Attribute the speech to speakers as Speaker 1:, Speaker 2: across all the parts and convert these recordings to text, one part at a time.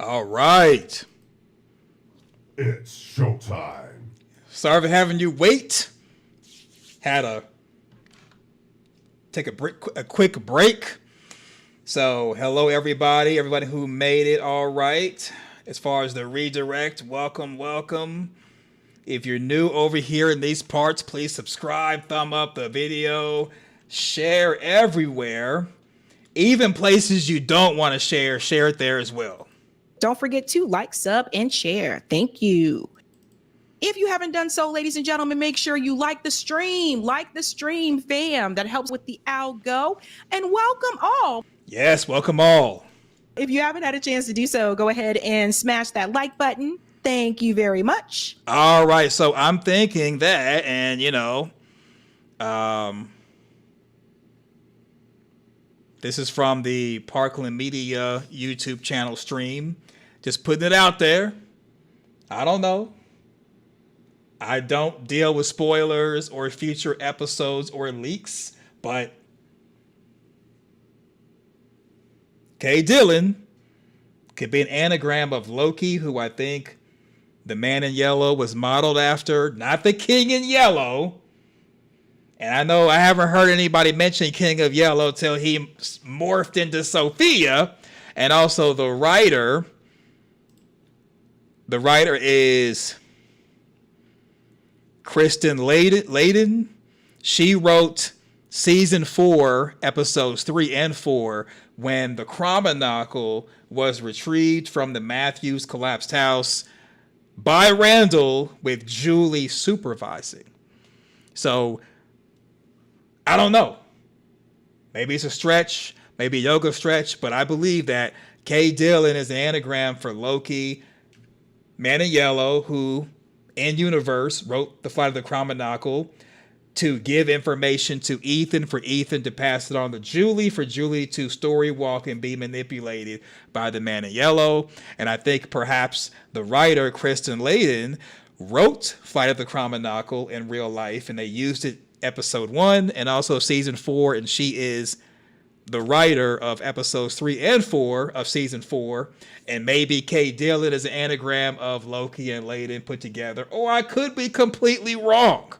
Speaker 1: All right.
Speaker 2: It's showtime.
Speaker 1: Sorry for having you wait. Had to take a quick break. So, hello everybody who made it all right. As far as the redirect, welcome. If you're new over here in these parts, please subscribe, thumb up the video, share everywhere. Even places you don't want to share it there as well.
Speaker 3: Don't forget to like, sub, and share. Thank you. If you haven't done so, ladies and gentlemen, make sure you like the stream, fam. That helps with the algo. And welcome all.
Speaker 1: Yes, welcome all.
Speaker 3: If you haven't had a chance to do so, go ahead and smash that like button. Thank you very much.
Speaker 1: All right, so I'm thinking that, and this is from the Parkland Media YouTube channel stream. Just putting it out there. I don't know. I don't deal with spoilers or future episodes or leaks, but Kay Dillon could be an anagram of Loki, who I think the Man in Yellow was modeled after, not the King in Yellow. And I know I haven't heard anybody mention King of Yellow till he morphed into Sophia. And also the writer is Kristen Layden. She wrote season 4, episodes 3 and 4, when the Chromonocle was retrieved from the Matthews collapsed house by Randall with Julie supervising. So I don't know. Maybe it's a stretch, maybe a yoga stretch, but I believe that Kay Dillon is an anagram for Loki, Man in Yellow, who in universe wrote The Flight of the Chromonocle to give information to Ethan, for Ethan to pass it on to Julie, for Julie to story walk and be manipulated by the Man in Yellow. And I think perhaps the writer, Kristen Layden, wrote Flight of the Chromonocle in real life, and they used it episode 1 and also season 4, and she is the writer of episodes 3 and 4 of season 4, and maybe Kay Dillon is an anagram of Loki and Layden put together, or I could be completely wrong.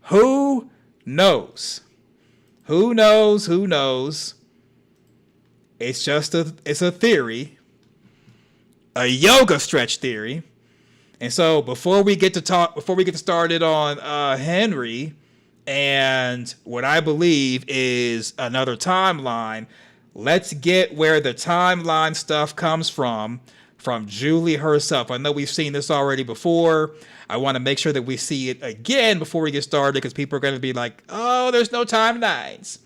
Speaker 1: Who knows? Who knows? It's a theory, a yoga stretch theory. And so before we get started on Henry and what I believe is another timeline, let's get where the timeline stuff comes from Julie herself. I know we've seen this already before. I want to make sure that we see it again before we get started, because people are going to be like, oh, there's no timelines.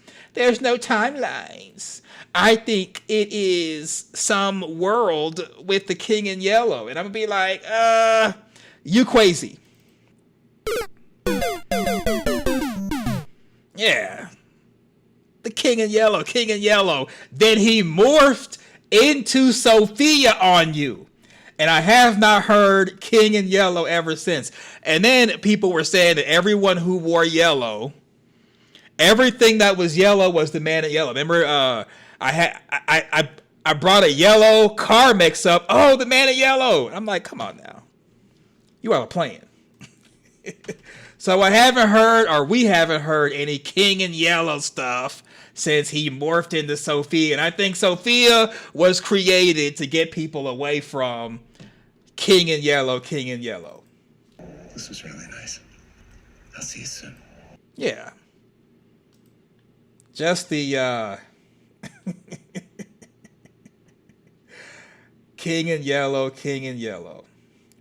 Speaker 1: I think it is some world with the King in Yellow. And I'm going to be like, you crazy. Yeah. The King in Yellow. Then he morphed into Sophia on you. And I have not heard King in Yellow ever since. And then people were saying that everyone who wore yellow, everything that was yellow was the Man in Yellow. Remember, I brought a yellow car mix up. Oh, the Man in Yellow. And I'm like, come on now. You are playing. So we haven't heard any King in Yellow stuff since he morphed into Sophia. And I think Sophia was created to get people away from King in Yellow.
Speaker 4: This was really nice. I'll see you soon.
Speaker 1: Yeah. Just the King in Yellow.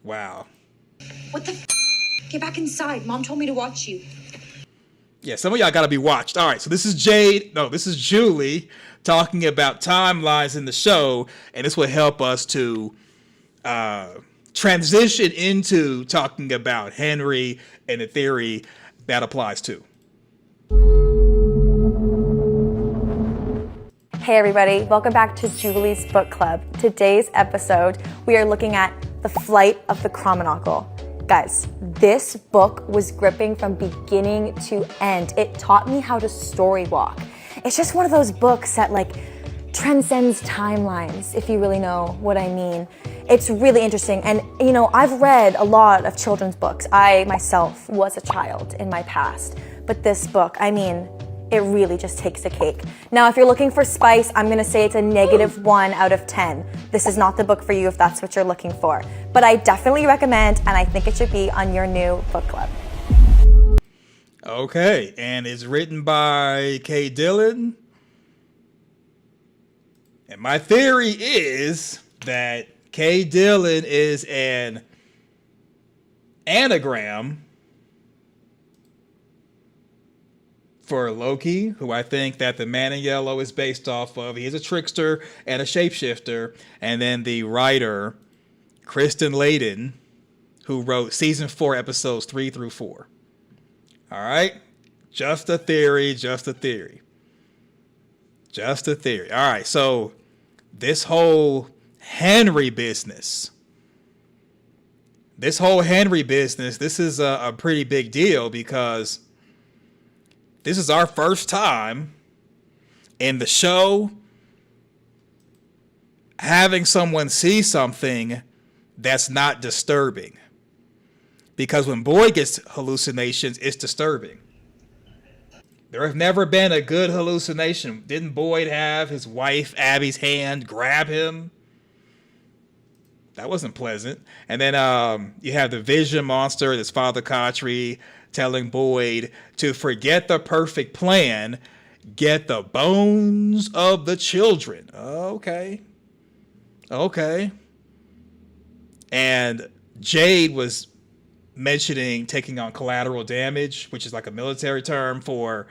Speaker 1: Wow.
Speaker 5: What the f***? Get back inside. Mom told me to watch you.
Speaker 1: Yeah, some of y'all gotta be watched. All right, so this is Julie talking about timelines in the show, and this will help us to transition into talking about Henry and the theory that applies to.
Speaker 6: Hey everybody, welcome back to Julie's Book Club. Today's episode, we are looking at The Flight of the Chromonocle. Guys, this book was gripping from beginning to end. It taught me how to story walk. It's just one of those books that like transcends timelines, if you really know what I mean. It's really interesting. And you know, I've read a lot of children's books. I myself was a child in my past, but this book, I mean, it really just takes a cake. Now, if you're looking for spice, I'm gonna say it's a -1 out of 10. This is not the book for you if that's what you're looking for. But I definitely recommend, and I think it should be on your new book club.
Speaker 1: Okay, and it's written by Kay Dillon. And my theory is that Kay Dillon is an anagram for Loki, who I think that the Man in Yellow is based off of. He is a trickster and a shapeshifter. And then the writer, Kristen Layden, who wrote season 4, episodes 3 through 4. All right? Just a theory, just a theory. Just a theory. All right, so this whole Henry business. This is a pretty big deal because this is our first time in the show having someone see something that's not disturbing. Because when Boyd gets hallucinations, it's disturbing. There have never been a good hallucination. Didn't Boyd have his wife Abby's hand grab him? That wasn't pleasant. And then you have the Vision monster, this Father Khatri, telling Boyd to forget the perfect plan, get the bones of the children. Okay. And Jade was mentioning taking on collateral damage, which is like a military term for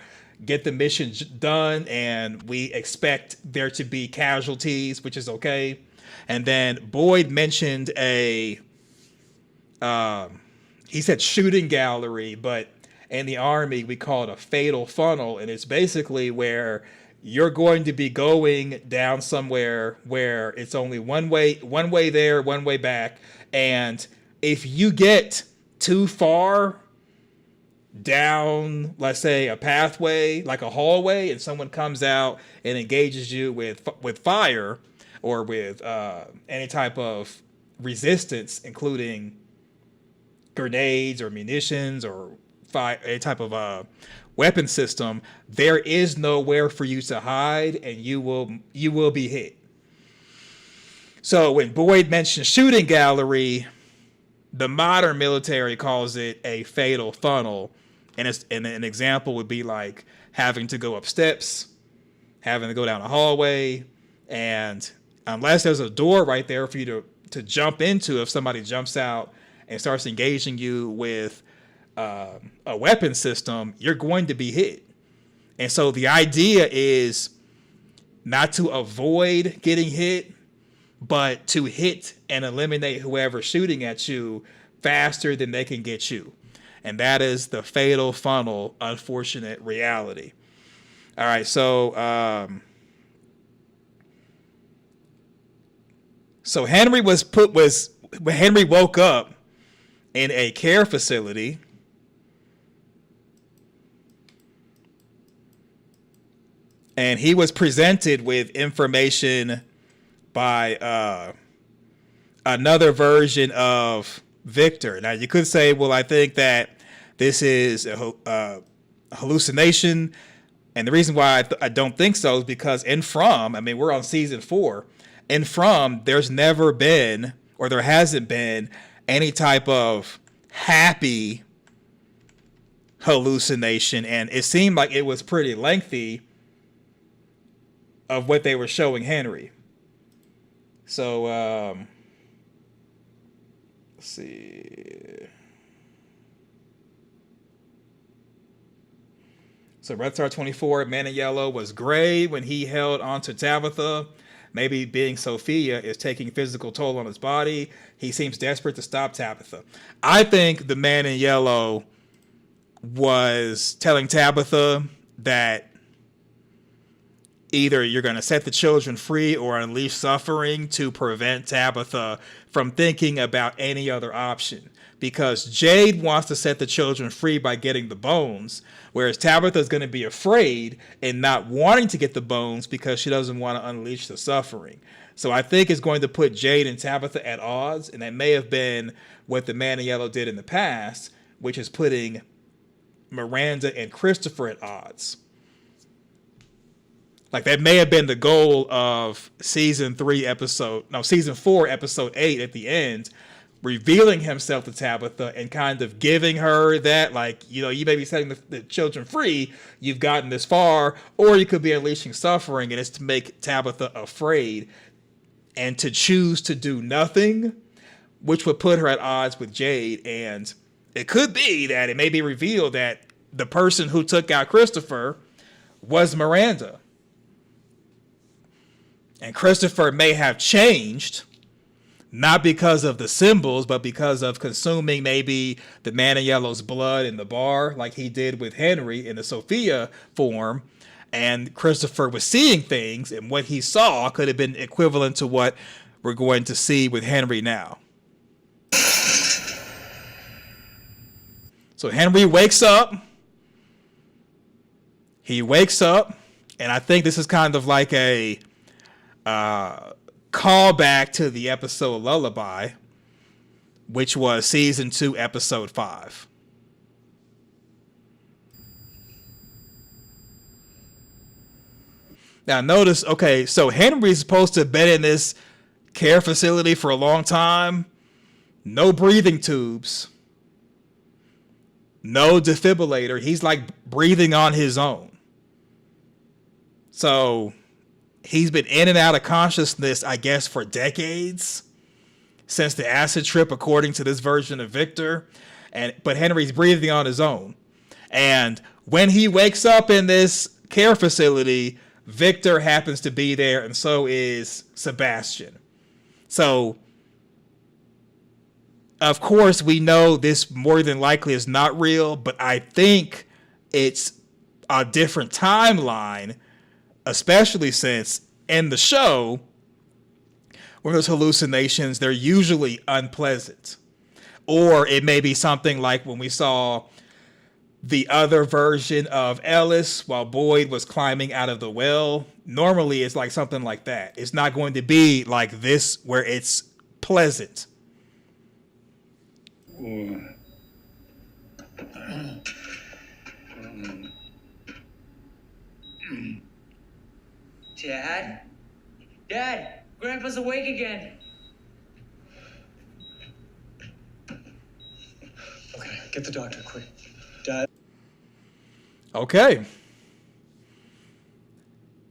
Speaker 1: get the mission done, and we expect there to be casualties, which is okay. And then Boyd mentioned he said shooting gallery, but in the Army, we call it a fatal funnel. And it's basically where you're going to be going down somewhere where it's only one way there, one way back. And if you get too far down, let's say a pathway, like a hallway, and someone comes out and engages you with fire or with any type of resistance, including grenades or munitions or fire, any type of weapon system, there is nowhere for you to hide, and you will be hit. So when Boyd mentioned shooting gallery, the modern military calls it a fatal funnel. And an example would be like having to go up steps, having to go down a hallway, and unless there's a door right there for you to jump into, if somebody jumps out and starts engaging you with a weapon system, you're going to be hit. And so the idea is not to avoid getting hit, but to hit and eliminate whoever's shooting at you faster than they can get you. And that is the fatal funnel, unfortunate reality. All right, so Henry Henry woke up in a care facility. And he was presented with information by another version of Victor. Now, you could say, well, I think that this is a hallucination. And the reason why I don't think so is because in From, I mean, we're on season 4. In From, there's never been, or there hasn't been, any type of happy hallucination. And it seemed like it was pretty lengthy of what they were showing Henry. So, let's see. So Red Star 24, Man in Yellow, was gray when he held onto Tabitha. Maybe being Sophia is taking physical toll on his body. He seems desperate to stop Tabitha. I think the Man in Yellow was telling Tabitha that either you're going to set the children free or unleash suffering to prevent Tabitha from thinking about any other option. Because Jade wants to set the children free by getting the bones, whereas Tabitha is going to be afraid and not wanting to get the bones because she doesn't want to unleash the suffering. So I think it's going to put Jade and Tabitha at odds, and that may have been what the Man in Yellow did in the past, which is putting Miranda and Christopher at odds. Like, that may have been the goal of season 4, episode 8 at the end, revealing himself to Tabitha and kind of giving her that, like, you know, you may be setting the children free, you've gotten this far, or you could be unleashing suffering, and it's to make Tabitha afraid and to choose to do nothing, which would put her at odds with Jade. And it could be that it may be revealed that the person who took out Christopher was Miranda. And Christopher may have changed, not because of the symbols, but because of consuming maybe the Man in Yellow's blood in the bar, like he did with Henry in the Sophia form. And Christopher was seeing things, and what he saw could have been equivalent to what we're going to see with Henry now. So Henry wakes up. He wakes up, and I think this is kind of like a callback to the episode Lullaby, which was season 2, episode 5. Now notice, okay, so Henry's supposed to have been in this care facility for a long time. No breathing tubes. No defibrillator. He's like breathing on his own. So he's been in and out of consciousness, I guess, for decades. Since the acid trip, according to this version of Victor. But Henry's breathing on his own. And when he wakes up in this care facility, Victor happens to be there, and so is Sebastian. So, of course, we know this more than likely is not real, but I think it's a different timeline, especially since in the show, when those hallucinations, they're usually unpleasant. Or it may be something like when we saw the other version of Ellis while Boyd was climbing out of the well. Normally it's like something like that. It's not going to be like this where it's pleasant.
Speaker 7: Dad? Dad! Grandpa's awake again!
Speaker 4: Okay, get the doctor quick. Dad.
Speaker 1: Okay.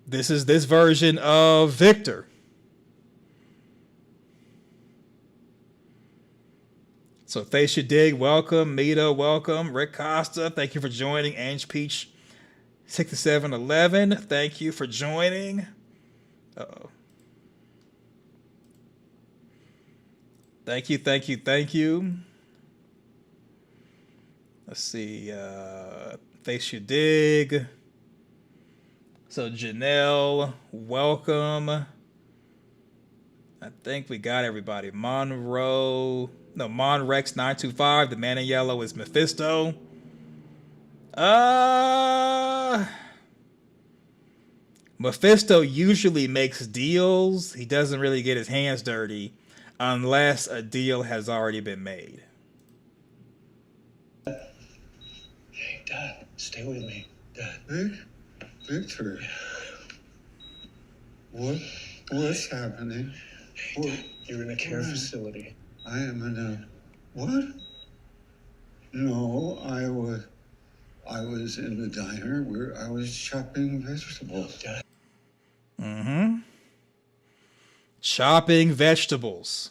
Speaker 1: This is this version of Victor. So Thacia Dig, welcome. Mita, welcome. Rick Costa, thank you for joining. Ange Peach 6711, thank you for joining. Uh-oh. Thank you, thank you, thank you. Let's see. Thacia Dig. So Janelle, welcome. I think we got everybody. Monrex 925. The Man in Yellow is Mephisto. Mephisto usually makes deals. He doesn't really get his hands dirty unless a deal has already been made.
Speaker 4: Hey, Dad, stay with me. Dad.
Speaker 8: Victor. What's happening?
Speaker 4: Hey, Dad, you're in a care facility.
Speaker 8: I am in a what? No, I was in the diner where I was chopping vegetables.
Speaker 4: Dad.
Speaker 1: Mm-hmm. Chopping vegetables.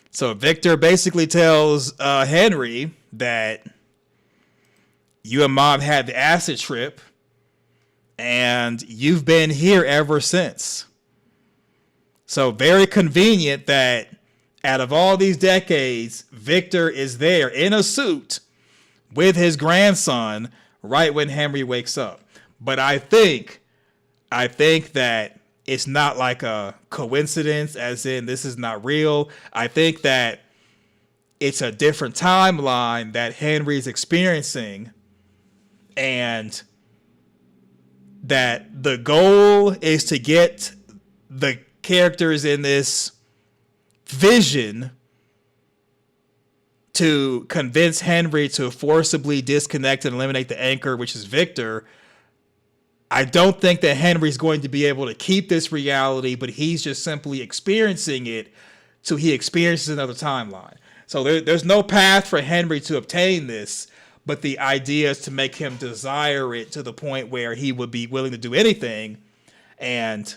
Speaker 1: So Victor basically tells Henry that you and Mom had the acid trip and you've been here ever since. So very convenient that out of all these decades, Victor is there in a suit with his grandson right when Henry wakes up. But I think that it's not like a coincidence, as in this is not real. I think that it's a different timeline that Henry's experiencing, and that the goal is to get the characters in this vision to convince Henry to forcibly disconnect and eliminate the anchor, which is Victor. I don't think that Henry's going to be able to keep this reality, but he's just simply experiencing it, so he experiences another timeline. So there's no path for Henry to obtain this, but the idea is to make him desire it to the point where he would be willing to do anything. And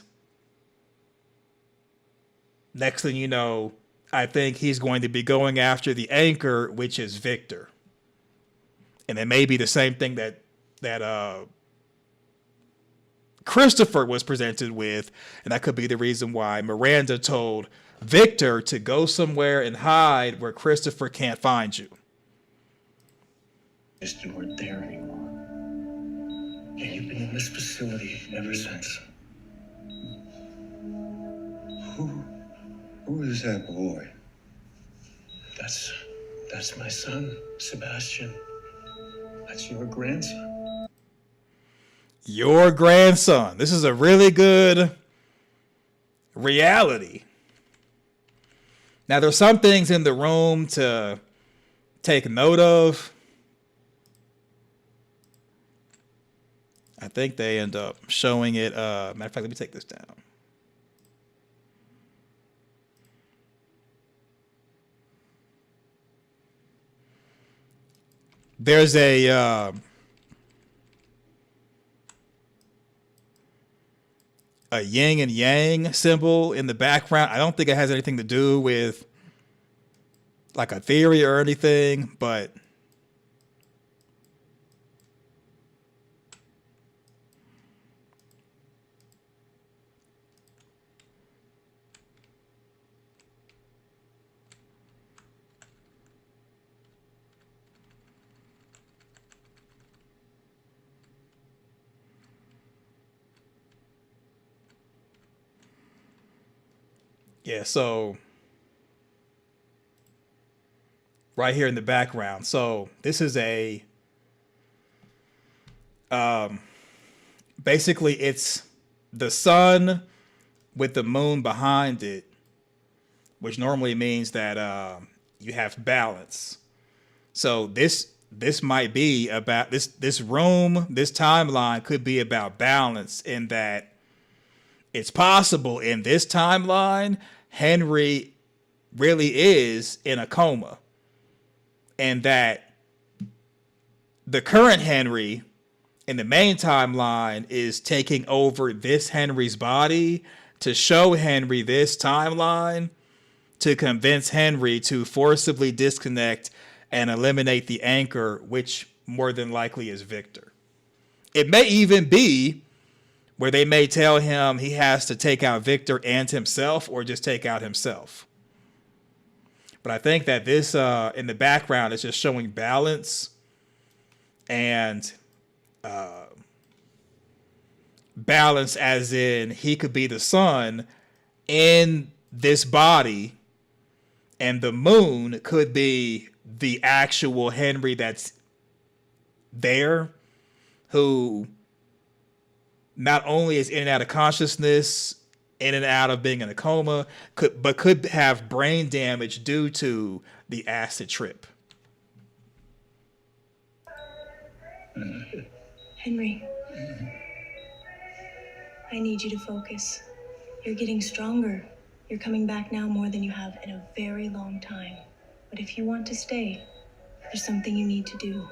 Speaker 1: next thing you know, I think he's going to be going after the anchor, which is Victor. And it may be the same thing that Christopher was presented with, and that could be the reason why Miranda told Victor to go somewhere and hide where Christopher can't find you.
Speaker 4: You weren't there anymore. And you've been in this facility ever since.
Speaker 8: Who is that boy?
Speaker 4: That's my son, Sebastian. That's your grandson.
Speaker 1: Your grandson. This is a really good reality. Now, there's some things in the room to take note of. I think they end up showing it. Matter of fact, let me take this down. There's a yin and yang symbol in the background. I don't think it has anything to do with like a theory or anything, but yeah, so right here in the background. So this is a, basically it's the sun with the moon behind it, which normally means that you have balance. So this might be about this room, this timeline could be about balance, in that it's possible in this timeline Henry really is in a coma, and that the current Henry in the main timeline is taking over this Henry's body to show Henry this timeline to convince Henry to forcibly disconnect and eliminate the anchor, which more than likely is Victor. It may even be where they may tell him he has to take out Victor and himself, or just take out himself. But I think that this in the background is just showing balance, and balance as in he could be the sun in this body, and the moon could be the actual Henry that's there, who not only is in and out of consciousness, in and out of being in a coma, but could have brain damage due to the acid trip.
Speaker 9: Henry, I need you to focus. You're getting stronger. You're coming back now more than you have in a very long time. But if you want to stay, there's something you need to do.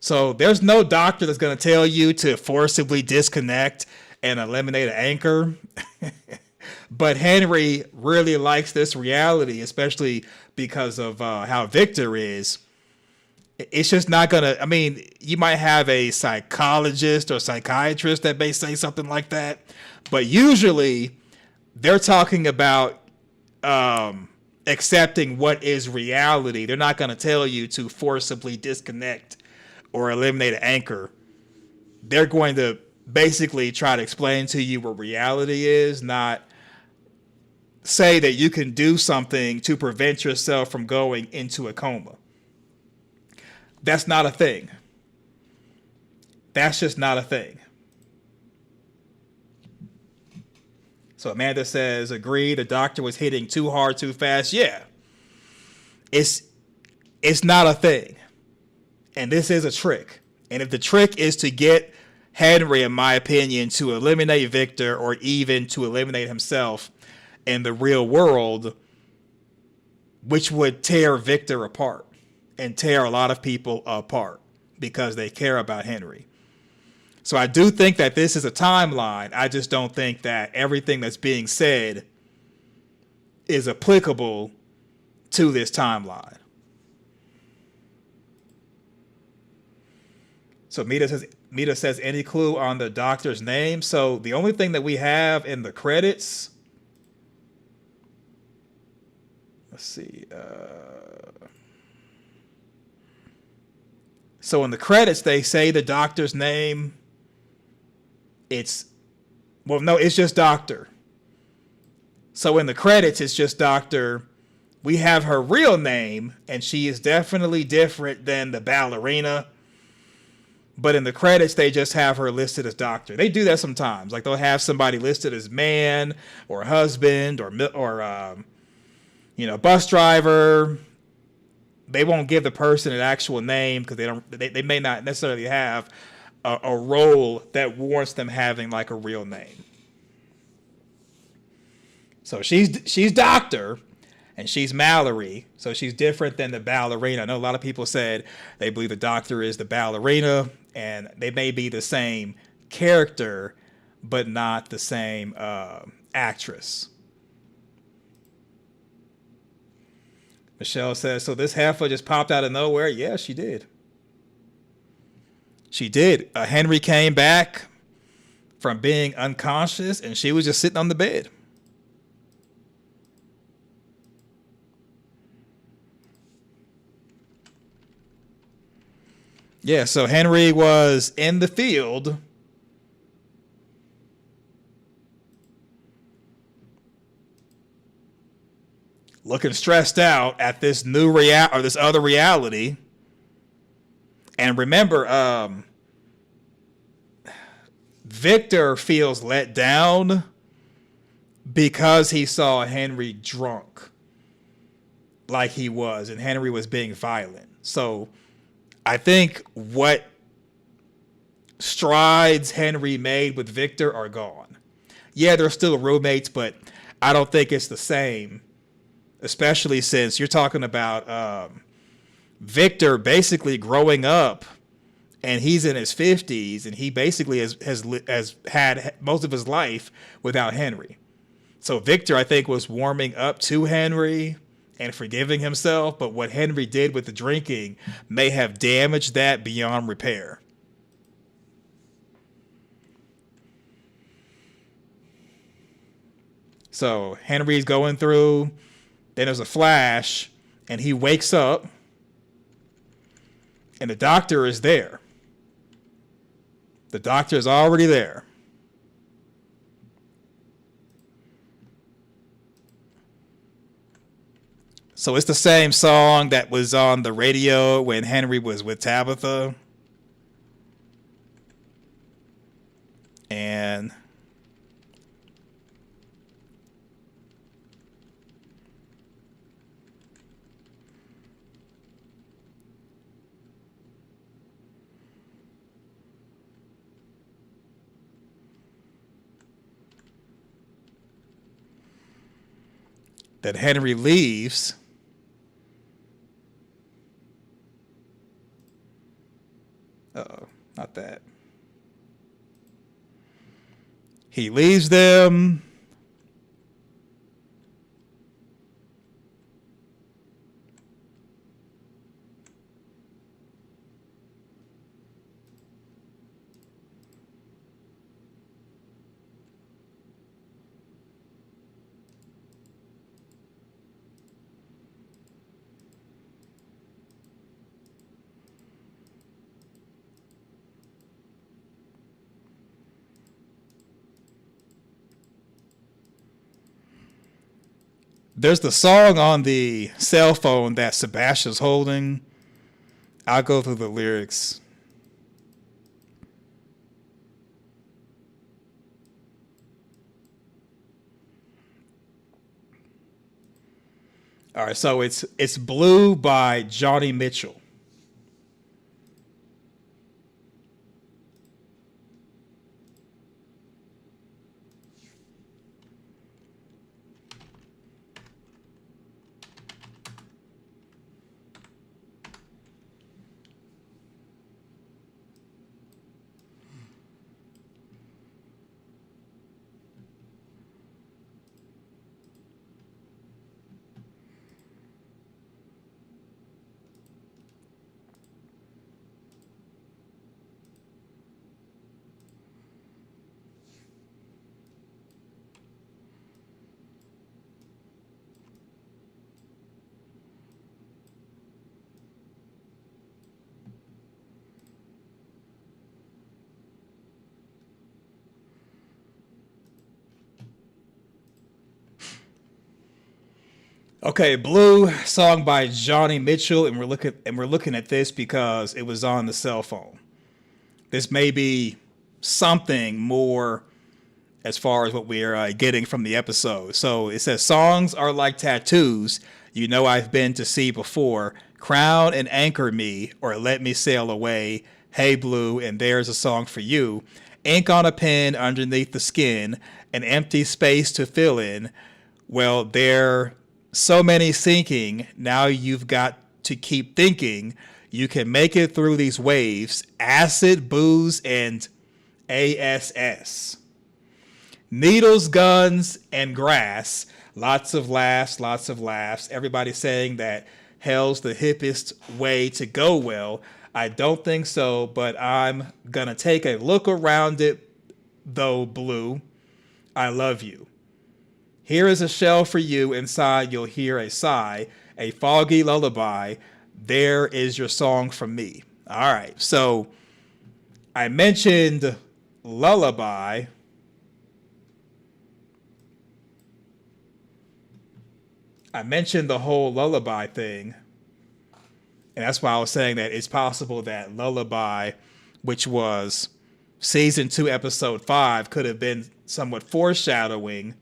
Speaker 1: So there's no doctor that's going to tell you to forcibly disconnect and eliminate an anchor. But Henry really likes this reality, especially because of how Victor is. It's just not going to, I mean, you might have a psychologist or psychiatrist that may say something like that, but usually they're talking about accepting what is reality. They're not going to tell you to forcibly disconnect or eliminate an anchor. They're going to basically try to explain to you what reality is, not say that you can do something to prevent yourself from going into a coma. That's not a thing. That's just not a thing. So Amanda says, agree, the doctor was hitting too hard, too fast. Yeah. It's not a thing. And this is a trick. And if the trick is to get Henry, in my opinion, to eliminate Victor or even to eliminate himself in the real world, which would tear Victor apart and tear a lot of people apart because they care about Henry. So I do think that this is a timeline. I just don't think that everything that's being said is applicable to this timeline. So Mita says, any clue on the doctor's name? So the only thing that we have in the credits, let's see. So in the credits, they say the doctor's name. It's just Doctor. So in the credits, it's just Doctor. We have her real name, and she is definitely different than the ballerina. But in the credits, they just have her listed as Doctor. They do that sometimes. Like they'll have somebody listed as man or husband or bus driver. They won't give the person an actual name because they may not necessarily have a role that warrants them having like a real name. So she's Doctor and she's Mallory. So she's different than the ballerina. I know a lot of people said they believe the Doctor is the ballerina and they may be the same character, but not the same actress. Michelle says, so this heifer just popped out of nowhere? Yeah, she did. She did. Henry came back from being unconscious and she was just sitting on the bed. Yeah, so Henry was in the field looking stressed out at this this other reality. And remember, Victor feels let down because he saw Henry drunk like he was, and Henry was being violent. So I think what strides Henry made with Victor are gone. Yeah, they're still roommates, but I don't think it's the same, especially since you're talking about Victor basically growing up and he's in his 50s and he basically has had most of his life without Henry. So Victor, I think, was warming up to Henry and forgiving himself, but what Henry did with the drinking may have damaged that beyond repair. So Henry's going through, then there's a flash and he wakes up and the doctor is there. The doctor is already there. So it's the same song that was on the radio when Henry was with Tabitha. And that Henry leaves. Uh-oh, not that. He leaves them. There's the song on the cell phone that Sebastian's holding. I'll go through the lyrics. All right, so it's Blue by Johnny Mitchell. Okay, Blue, song by Johnny Mitchell, and we're looking at this because it was on the cell phone. This may be something more as far as what we're getting from the episode. So it says, songs are like tattoos. You know I've been to sea before. Crown and anchor me, or let me sail away. Hey Blue, and there's a song for you. Ink on a pen underneath the skin, an empty space to fill in. Well, there so many sinking. Now you've got to keep thinking. You can make it through these waves. Acid, booze, and ASS. Needles, guns, and grass. Lots of laughs, lots of laughs. Everybody saying that hell's the hippest way to go. Well, I don't think so, but I'm gonna take a look around it, though, Blue. I love you. Here is a shell for you. Inside you'll hear a sigh, a foggy lullaby. There is your song from me. All right, so I mentioned lullaby. I mentioned the whole lullaby thing. And that's why I was saying that it's possible that Lullaby, which was season 2, episode 5, could have been somewhat foreshadowing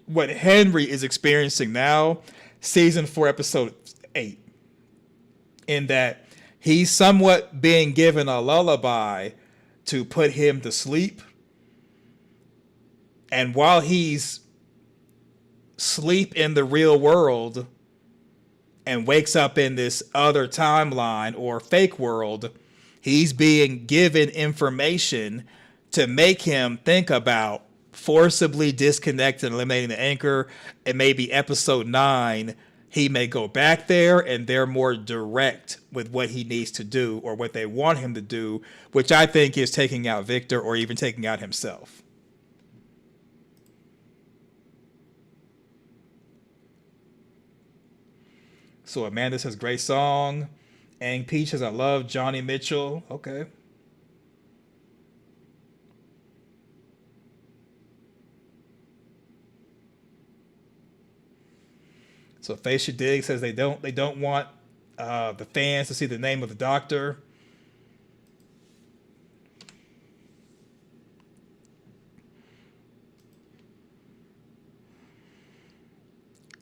Speaker 1: what Henry is experiencing now, season 4, episode 8, in that he's somewhat being given a lullaby to put him to sleep. And while he's asleep in the real world and wakes up in this other timeline or fake world, he's being given information to make him think about forcibly disconnecting and eliminating the anchor. And maybe episode 9, he may go back there and they're more direct with what he needs to do or what they want him to do, which I think is taking out Victor or even taking out himself. So Amanda says, great song. Ang Peach says, I love Johnny Mitchell. Okay. So Facia Dig says they don't want the fans to see the name of the doctor.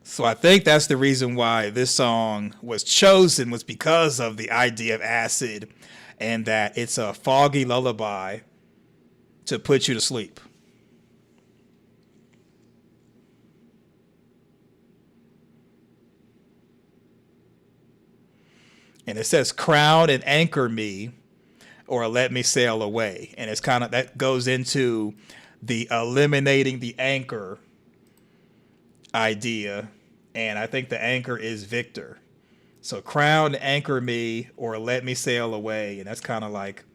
Speaker 1: So I think that's the reason why this song was chosen, was because of the idea of acid and that it's a foggy lullaby to put you to sleep. And it says crown and anchor me or let me sail away. And it's kind of, that goes into the eliminating the anchor idea. And I think the anchor is Victor. So crown, anchor me, or let me sail away. And that's kind of like,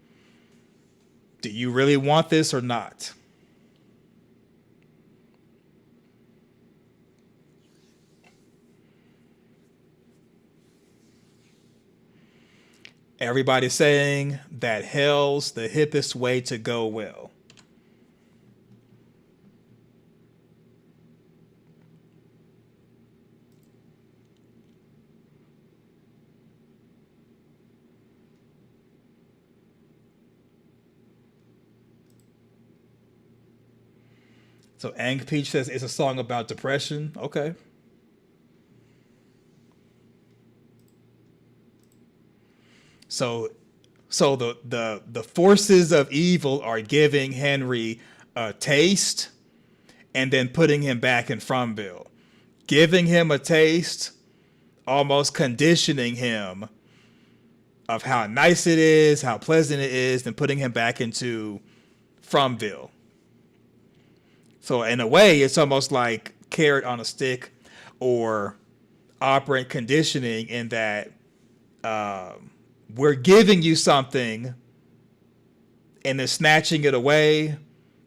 Speaker 1: do you really want this or not? Everybody's saying that hell's the hippest way to go. Well, So Ang Peach says it's a song about depression. Okay. So the forces of evil are giving Henry a taste and then putting him back in Fromville. Giving him a taste, almost conditioning him of how nice it is, how pleasant it is, then putting him back into Fromville. So in a way, it's almost like carrot on a stick or operant conditioning, in that we're giving you something and then snatching it away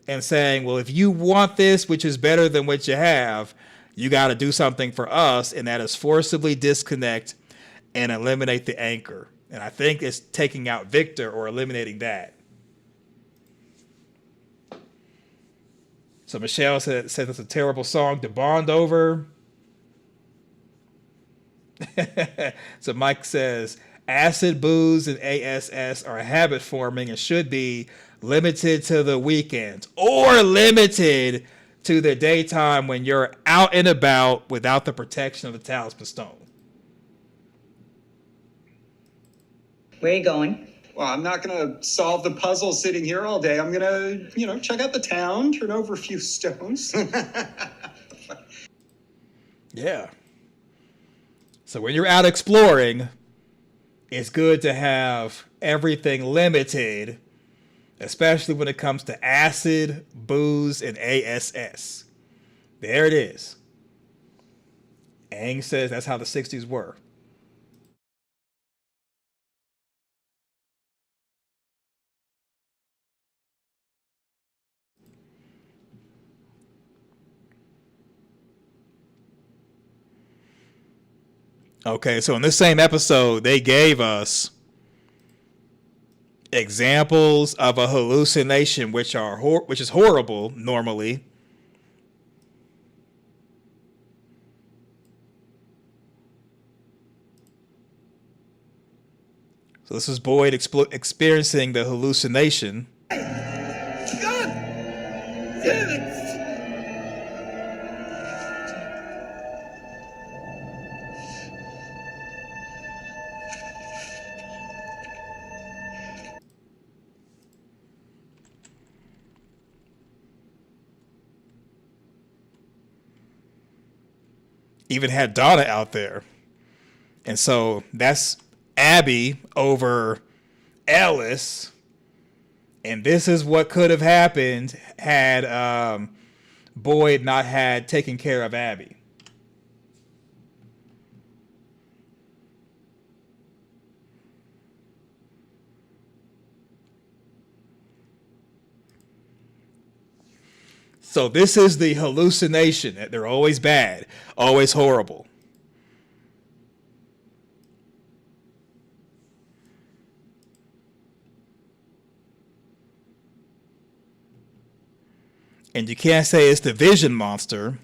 Speaker 1: and saying, well, if you want this, which is better than what you have, you got to do something for us. And that is forcibly disconnect and eliminate the anchor. And I think it's taking out Victor or eliminating that. So Michelle said it's a terrible song to bond over. So Mike says, acid, booze, and ASS are habit forming and should be limited to the weekends or limited to the daytime when you're out and about without the protection of the talisman stone.
Speaker 7: Where are you going?
Speaker 10: Well, I'm not going to solve the puzzle sitting here all day. I'm going to, check out the town, turn over a few stones.
Speaker 1: Yeah. So when you're out exploring, it's good to have everything limited, especially when it comes to acid, booze, and ASS. There it is. Aang says that's how the 60s were. Okay, so in this same episode, they gave us examples of a hallucination, which is horrible normally. So this is Boyd experiencing the hallucination. Even had Donna out there. And so that's Abby over Ellis. And this is what could have happened had Boyd not had taken care of Abby. So this is the hallucination. They're always bad, always horrible. And you can't say it's the vision monster.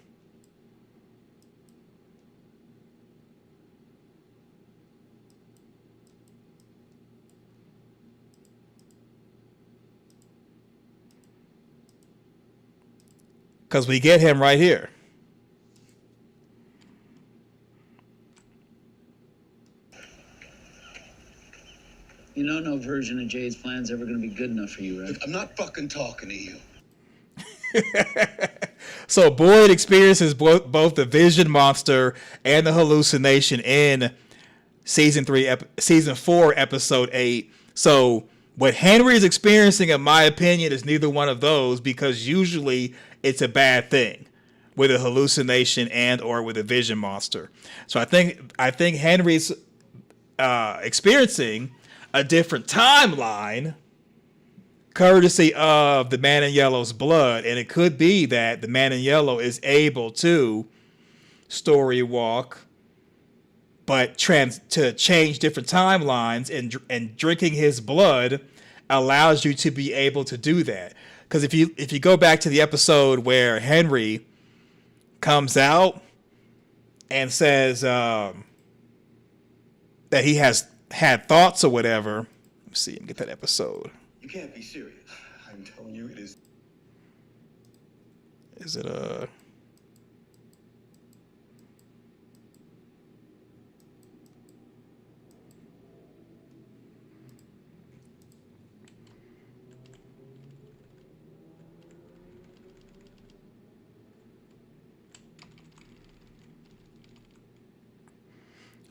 Speaker 1: Because we get him right here.
Speaker 11: You know no version of Jade's plan's ever going to be good enough for you, right?
Speaker 8: Look, I'm not fucking talking to you.
Speaker 1: So Boyd experiences both the vision monster and the hallucination in season 4, episode 8. So what Henry is experiencing, in my opinion, is neither one of those, because usually it's a bad thing with a hallucination and or with a vision monster. So I think Henry's experiencing a different timeline courtesy of the Man in Yellow's blood. And it could be that the Man in Yellow is able to story walk, but to change different timelines, and drinking his blood allows you to be able to do that. Because if you go back to the episode where Henry comes out and says that he has had thoughts or whatever, let's see, get that episode.
Speaker 8: You can't be serious. I'm telling you, it is.
Speaker 1: Is it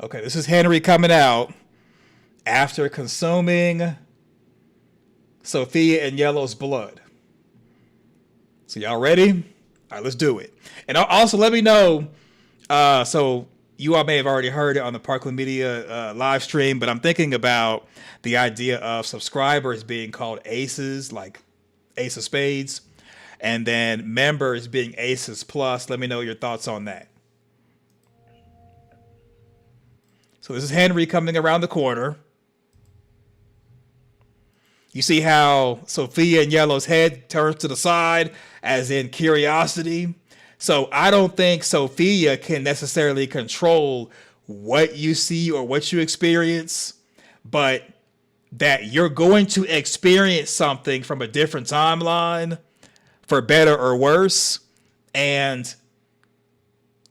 Speaker 1: okay, this is Henry coming out after consuming Sophia and Yellow's blood. So y'all ready? All right, let's do it. And also let me know. So you all may have already heard it on the Parkland Media live stream, but I'm thinking about the idea of subscribers being called aces, like Ace of Spades, and then members being Aces Plus. Let me know your thoughts on that. So this is Henry coming around the corner. You see how Sophia and Yellow's head turns to the side, as in curiosity. So I don't think Sophia can necessarily control what you see or what you experience, but that you're going to experience something from a different timeline, for better or worse. And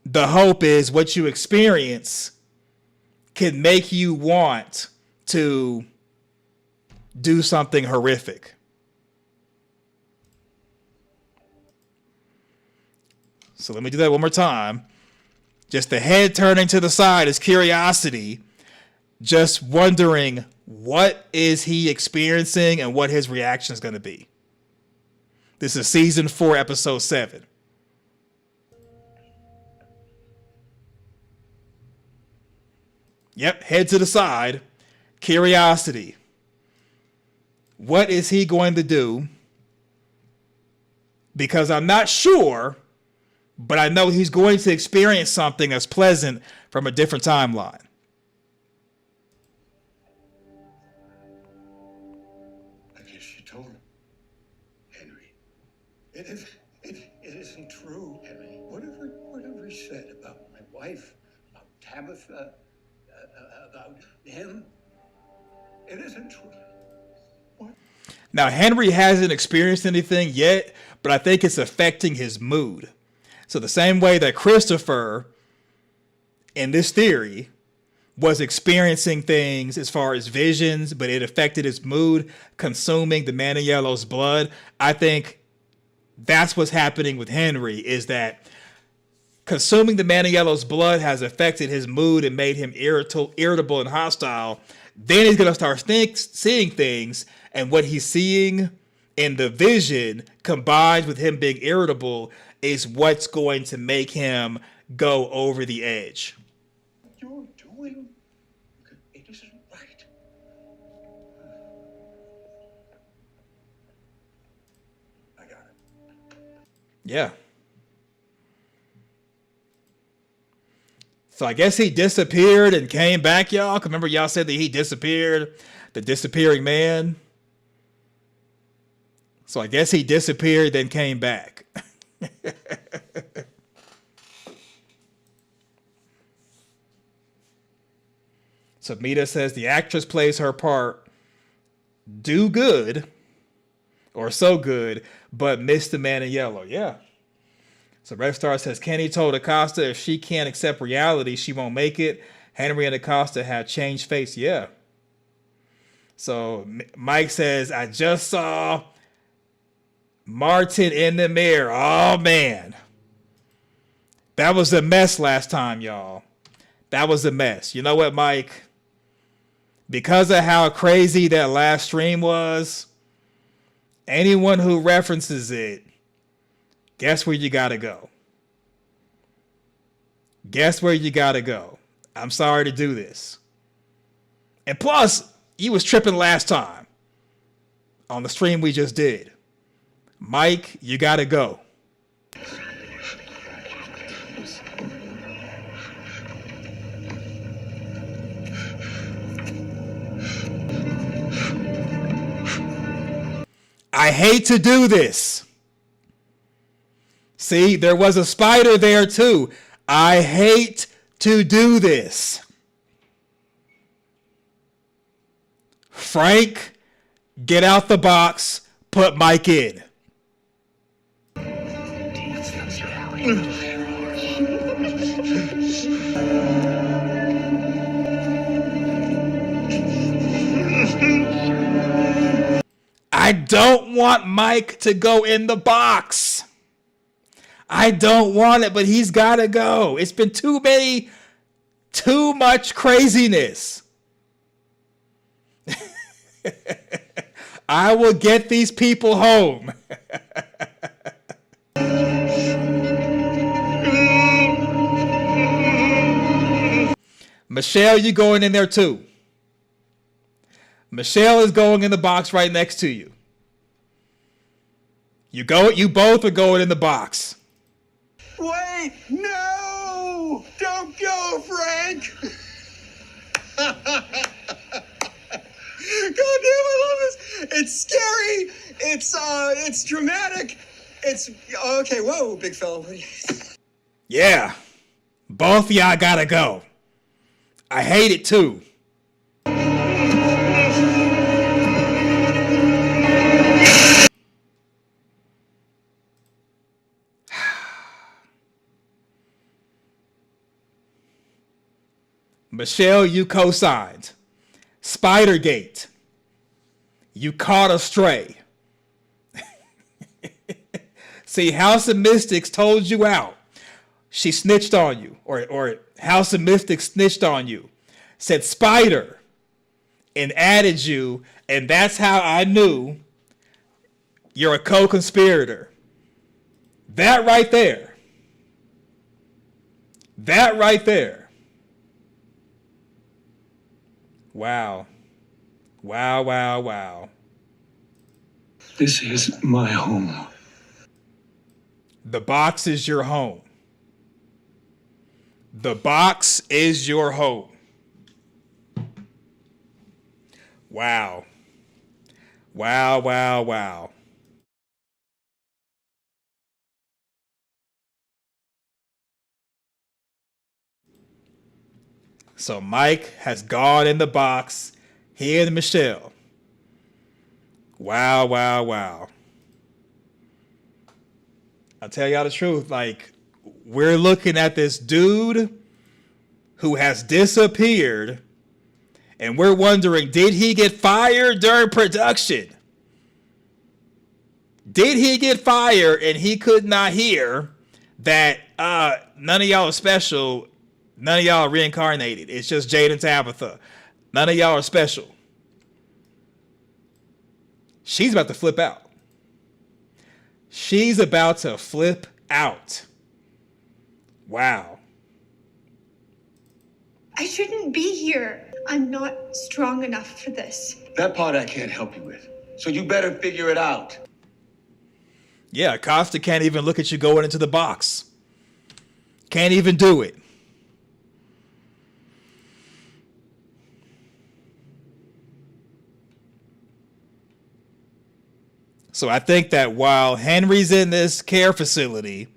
Speaker 1: the hope is what you experience can make you want to do something horrific. So let me do that one more time. Just the head turning to the side is curiosity, just wondering what is he experiencing and what his reaction is going to be. This is season 4, episode 7. Yep, head to the side, curiosity. What is he going to do? Because I'm not sure, but I know he's going to experience something that's pleasant from a different timeline.
Speaker 8: I guess you told him, Henry. It isn't true, Henry. Whatever he said about my wife, about Tabitha, about him, it isn't true.
Speaker 1: Now, Henry hasn't experienced anything yet, but I think it's affecting his mood. So the same way that Christopher, in this theory, was experiencing things as far as visions, but it affected his mood, consuming the Man in Yellow's blood, I think that's what's happening with Henry, is that consuming the Man in Yellow's blood has affected his mood and made him irritable and hostile. Then he's going to start seeing things, and what he's seeing in the vision combined with him being irritable is what's going to make him go over the edge.
Speaker 8: What you're doing, it isn't right. I got it.
Speaker 1: Yeah. So I guess he disappeared and came back, y'all. Remember y'all said that he disappeared, the disappearing man. So I guess he disappeared, then came back. So Mita says the actress plays her part do good or so good, but missed the Man in Yellow. Yeah. So Red Star says Kenny told Acosta if she can't accept reality, she won't make it. Henry and Acosta have changed face. Yeah. So Mike says, I just saw Martin in the mirror. Oh, man. That was a mess last time, y'all. That was a mess. You know what, Mike? Because of how crazy that last stream was, anyone who references it, guess where you gotta go? Guess where you gotta go? I'm sorry to do this. And plus, you was tripping last time on the stream we just did. Mike, you gotta go. I hate to do this. See, there was a spider there too. I hate to do this. Frank, get out the box, put Mike in. I don't want Mike to go in the box. I don't want it, but he's got to go. It's been too much craziness. I will get these people home. Michelle, you going in there too. Michelle is going in the box right next to you. You both are going in the box.
Speaker 10: Wait, no! Don't go, Frank! God damn, I love this. It's scary. It's dramatic. It's okay. Whoa, big fella.
Speaker 1: Yeah, both of y'all gotta go. I hate it too. Michelle, you co-signed. Spidergate. You caught a stray. See, House of Mystics told you out. She snitched on you. Or House of Mystics snitched on you. Said Spider. And added you. And that's how I knew you're a co-conspirator. That right there. That right there. Wow. Wow, wow, wow.
Speaker 4: This is my home.
Speaker 1: The box is your home. The box is your home. Wow. Wow, wow, wow. So Mike has gone in the box. He and Michelle. Wow, wow, wow. I'll tell y'all the truth. Like, we're looking at this dude who has disappeared, and we're wondering, did he get fired during production? Did he get fired and he could not hear that none of y'all are special, none of y'all are reincarnated. It's just Jade and Tabitha. None of y'all are special. She's about to flip out. She's about to flip out. Wow.
Speaker 5: I shouldn't be here. I'm not strong enough for this.
Speaker 8: That part I can't help you with. So you better figure it out.
Speaker 1: Yeah, Costa can't even look at you going into the box. Can't even do it. So I think that while Henry's in this care facility,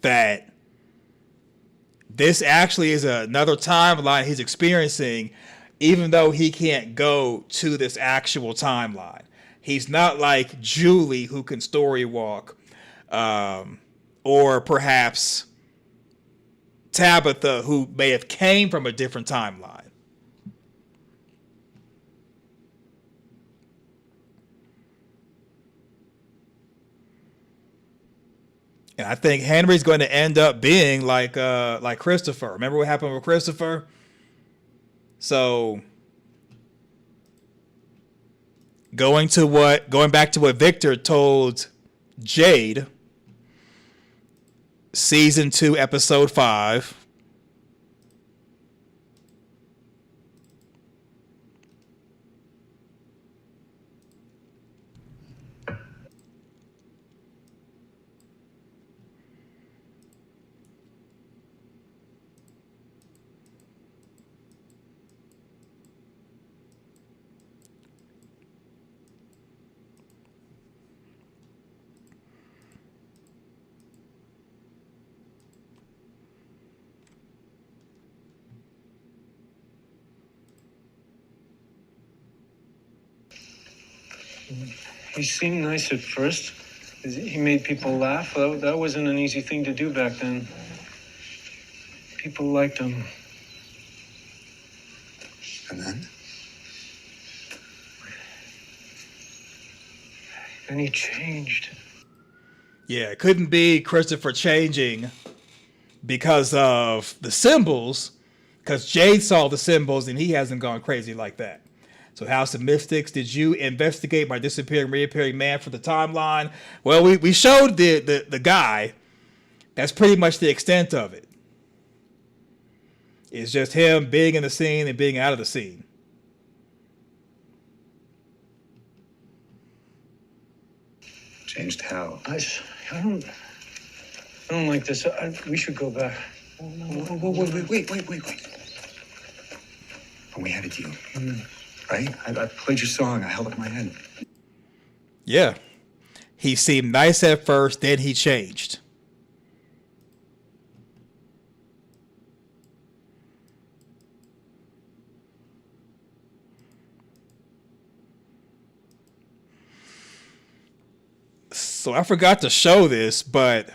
Speaker 1: that this actually is another timeline he's experiencing, even though he can't go to this actual timeline. He's not like Julie, who can story walk, or perhaps Tabitha, who may have came from a different timeline. And I think Henry's going to end up being like Christopher. Remember what happened with Christopher? So going back to what Victor told Jade, season 2, episode 5.
Speaker 4: You seemed nice at first.
Speaker 12: He made people laugh. That wasn't an easy thing to do back then. People liked him.
Speaker 10: And then?
Speaker 12: Then he changed.
Speaker 1: Yeah, it couldn't be Christopher changing because of the symbols, because Jade saw the symbols and he hasn't gone crazy like that. So House of Mystics, did you investigate my disappearing, reappearing man for the timeline? Well, we showed the guy. That's pretty much the extent of it. It's just him being in the scene and being out of the scene.
Speaker 10: Changed how?
Speaker 12: I don't like this. We should go back.
Speaker 10: Wait. When we had a deal, right? I played your song. I held up my head.
Speaker 1: Yeah. He seemed nice at first, then he changed. So I forgot to show this, but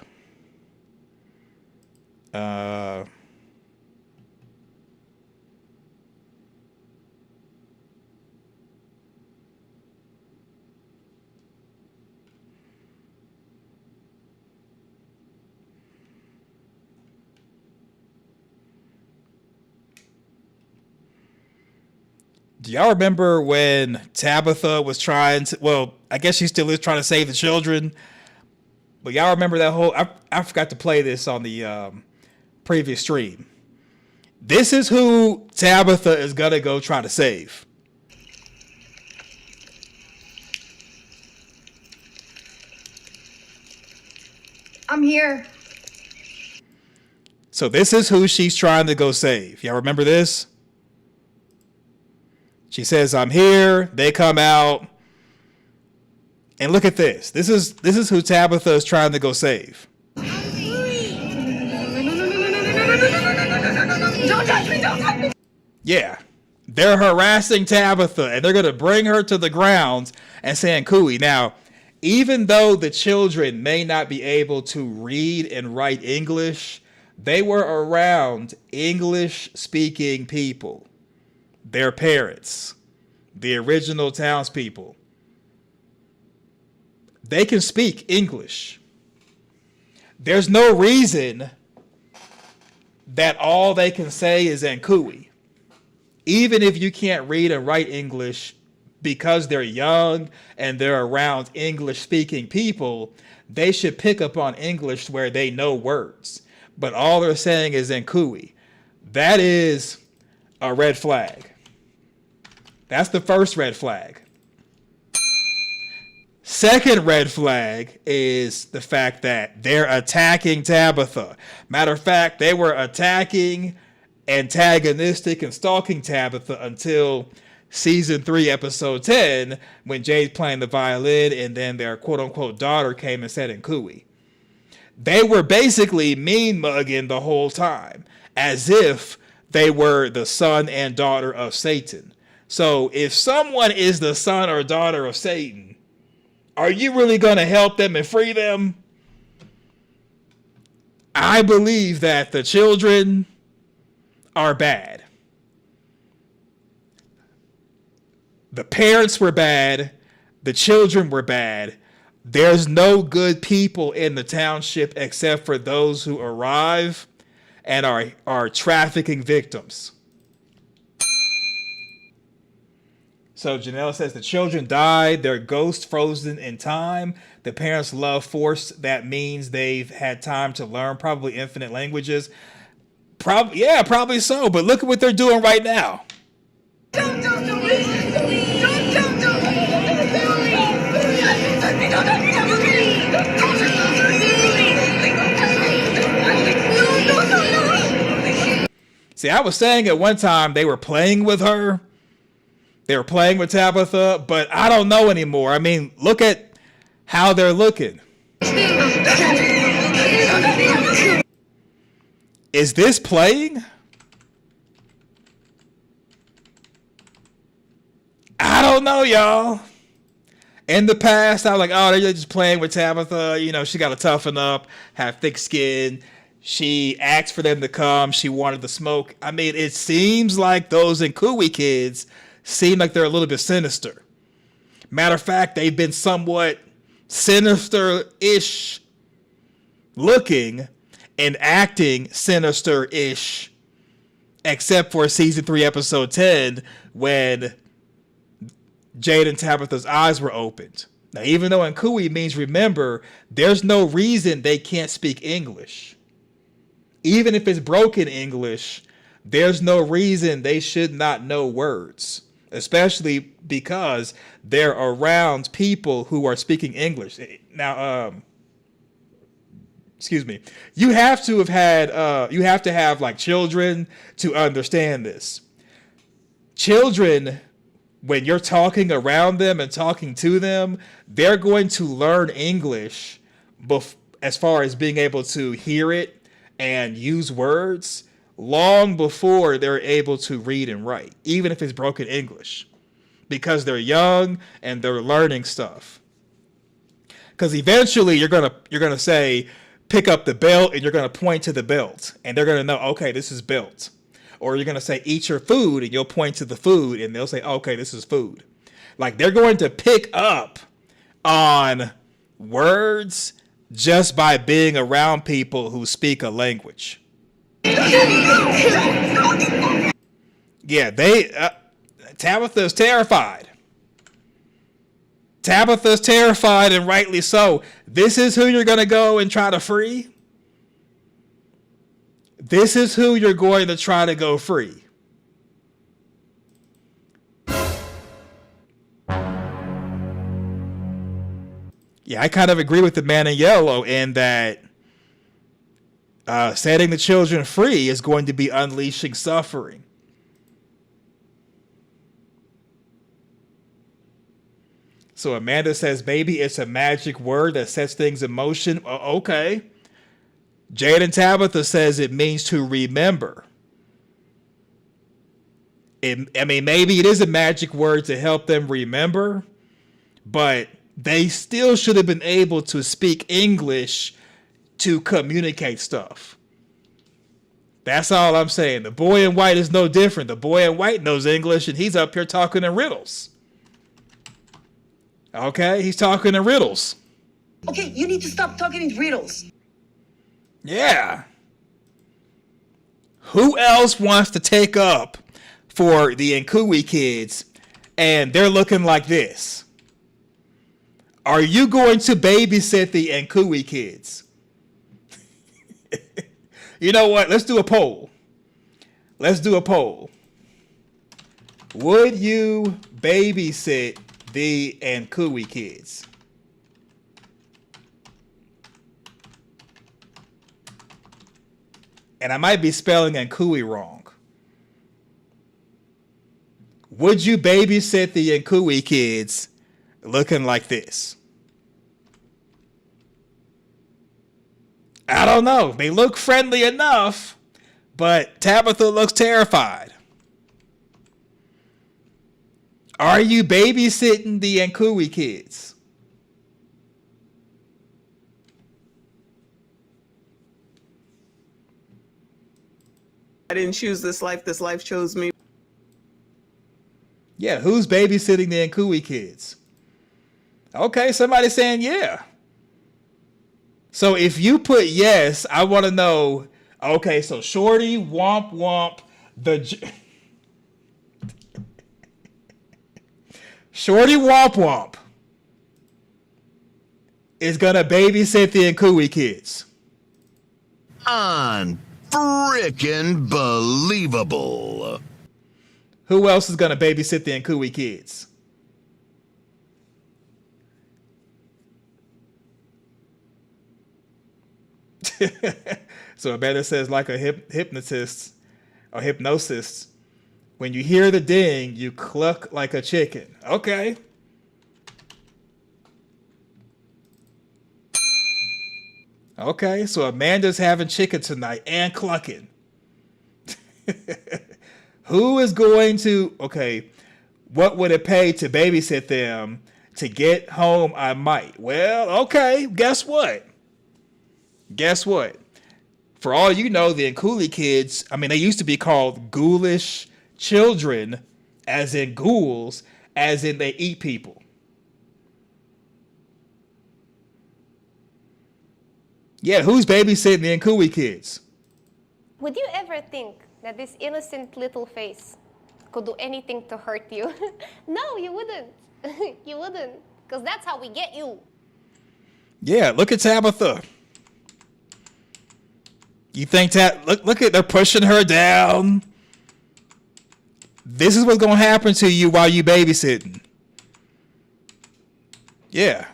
Speaker 1: do y'all remember when Tabitha was trying to, well, I guess she still is trying to save the children, but y'all remember that whole, I forgot to play this on the previous stream. This is who Tabitha is gonna go try to save.
Speaker 5: I'm here.
Speaker 1: So this is who she's trying to go save. Y'all remember this? She says, I'm here. They come out. And look at this. This is who Tabitha is trying to go save.
Speaker 5: Don't touch me, don't touch me.
Speaker 1: Yeah. They're harassing Tabitha and they're going to bring her to the grounds and saying cooey. Now, even though the children may not be able to read and write English, they were around English-speaking people. Their parents, the original townspeople. They can speak English. There's no reason that all they can say is Nkui. Even if you can't read and write English, because they're young and they're around English-speaking people, they should pick up on English where they know words. But all they're saying is Nkui. That is a red flag. That's the first red flag. Second red flag is the fact that they're attacking Tabitha. Matter of fact, they were attacking, antagonistic, and stalking Tabitha until season 3, episode 10, when Jade's playing the violin and then their quote-unquote daughter came and said Nkui. They were basically mean mugging the whole time, as if they were the son and daughter of Satan. So if someone is the son or daughter of Satan, are you really going to help them and free them? I believe that the children are bad. The parents were bad. The children were bad. There's no good people in the township except for those who arrive and are trafficking victims. So Janelle says the children died, their ghosts frozen in time. The parents' love force, that means they've had time to learn probably infinite languages. Probably so, but look at what they're doing right now. See, I was saying at one time they were playing with her. They were playing with Tabitha, but I don't know anymore. I mean, look at how they're looking. Is this playing? I don't know, y'all. In the past, I was like, oh, they're just playing with Tabitha. You know, she got to toughen up, have thick skin. She asked for them to come. She wanted to smoke. I mean, it seems like those Nkui kids seem like they're a little bit sinister. Matter of fact, they've been somewhat sinister-ish looking and acting sinister-ish, except for season 3, episode 10, when Jade and Tabitha's eyes were opened. Now, even though Nkui means remember, there's no reason they can't speak English. Even if it's broken English, there's no reason they should not know words, especially because they're around people who are speaking English. Now, excuse me, you have to have like children to understand this. Children, when you're talking around them and talking to them, they're going to learn English as far as being able to hear it and use words long before they're able to read and write, even if it's broken English, because they're young and they're learning stuff. Because eventually you're gonna say, pick up the belt, and you're gonna point to the belt, and they're gonna know, okay, this is belt. Or you're gonna say, eat your food, and you'll point to the food, and they'll say, okay, this is food. Like, they're going to pick up on words just by being around people who speak a language. Yeah, Tabitha's terrified. Tabitha's terrified, and rightly so. This is who you're going to go and try to free? This is who you're going to try to go free. Yeah, I kind of agree with the man in yellow in that setting the children free is going to be unleashing suffering. So Amanda says, maybe it's a magic word that sets things in motion. Okay. Jade and Tabitha says it means to remember. Maybe it is a magic word to help them remember, but they still should have been able to speak English to communicate stuff. That's all I'm saying. The boy in white is no different. The boy in white knows English, and he's up here talking in riddles. Okay, he's talking in riddles.
Speaker 13: Okay, you need to stop talking in riddles.
Speaker 1: Yeah. Who else wants to take up for the Nkui kids, and they're looking like this? Are you going to babysit the Nkui kids? You know what? Let's do a poll. Let's do a poll. Would you babysit the Nkui kids? And I might be spelling Nkui wrong. Would you babysit the Nkui kids looking like this? I don't know. They look friendly enough, but Tabitha looks terrified. Are you babysitting the Nkui kids?
Speaker 14: I didn't choose this life chose me.
Speaker 1: Yeah, who's babysitting the Nkui kids? Okay, somebody's saying yeah. So if you put yes, I want to know, okay, so Shorty, Womp Womp, Shorty Womp Womp is going to babysit the Nkui kids.
Speaker 15: Unfrickin' believable.
Speaker 1: Who else is going to babysit the Nkui kids? So Amanda says, like a hypnotist or hypnosis, when you hear the ding, you cluck like a chicken. Okay. Okay, so Amanda's having chicken tonight and clucking. Who is going to, okay, what would it pay to babysit them To get home, I might. Well, okay. Guess what? Guess what? For all you know, the Nkuli kids, I mean, they used to be called ghoulish children, as in ghouls, as in they eat people. Yeah, who's babysitting the Nkuli kids?
Speaker 16: Would you ever think that this innocent little face could do anything to hurt you? No, you wouldn't. You wouldn't. Because that's how we get you.
Speaker 1: Yeah, look at Tabitha. You think that, look at, they're pushing her down. This is what's going to happen to you while you babysitting. Yeah.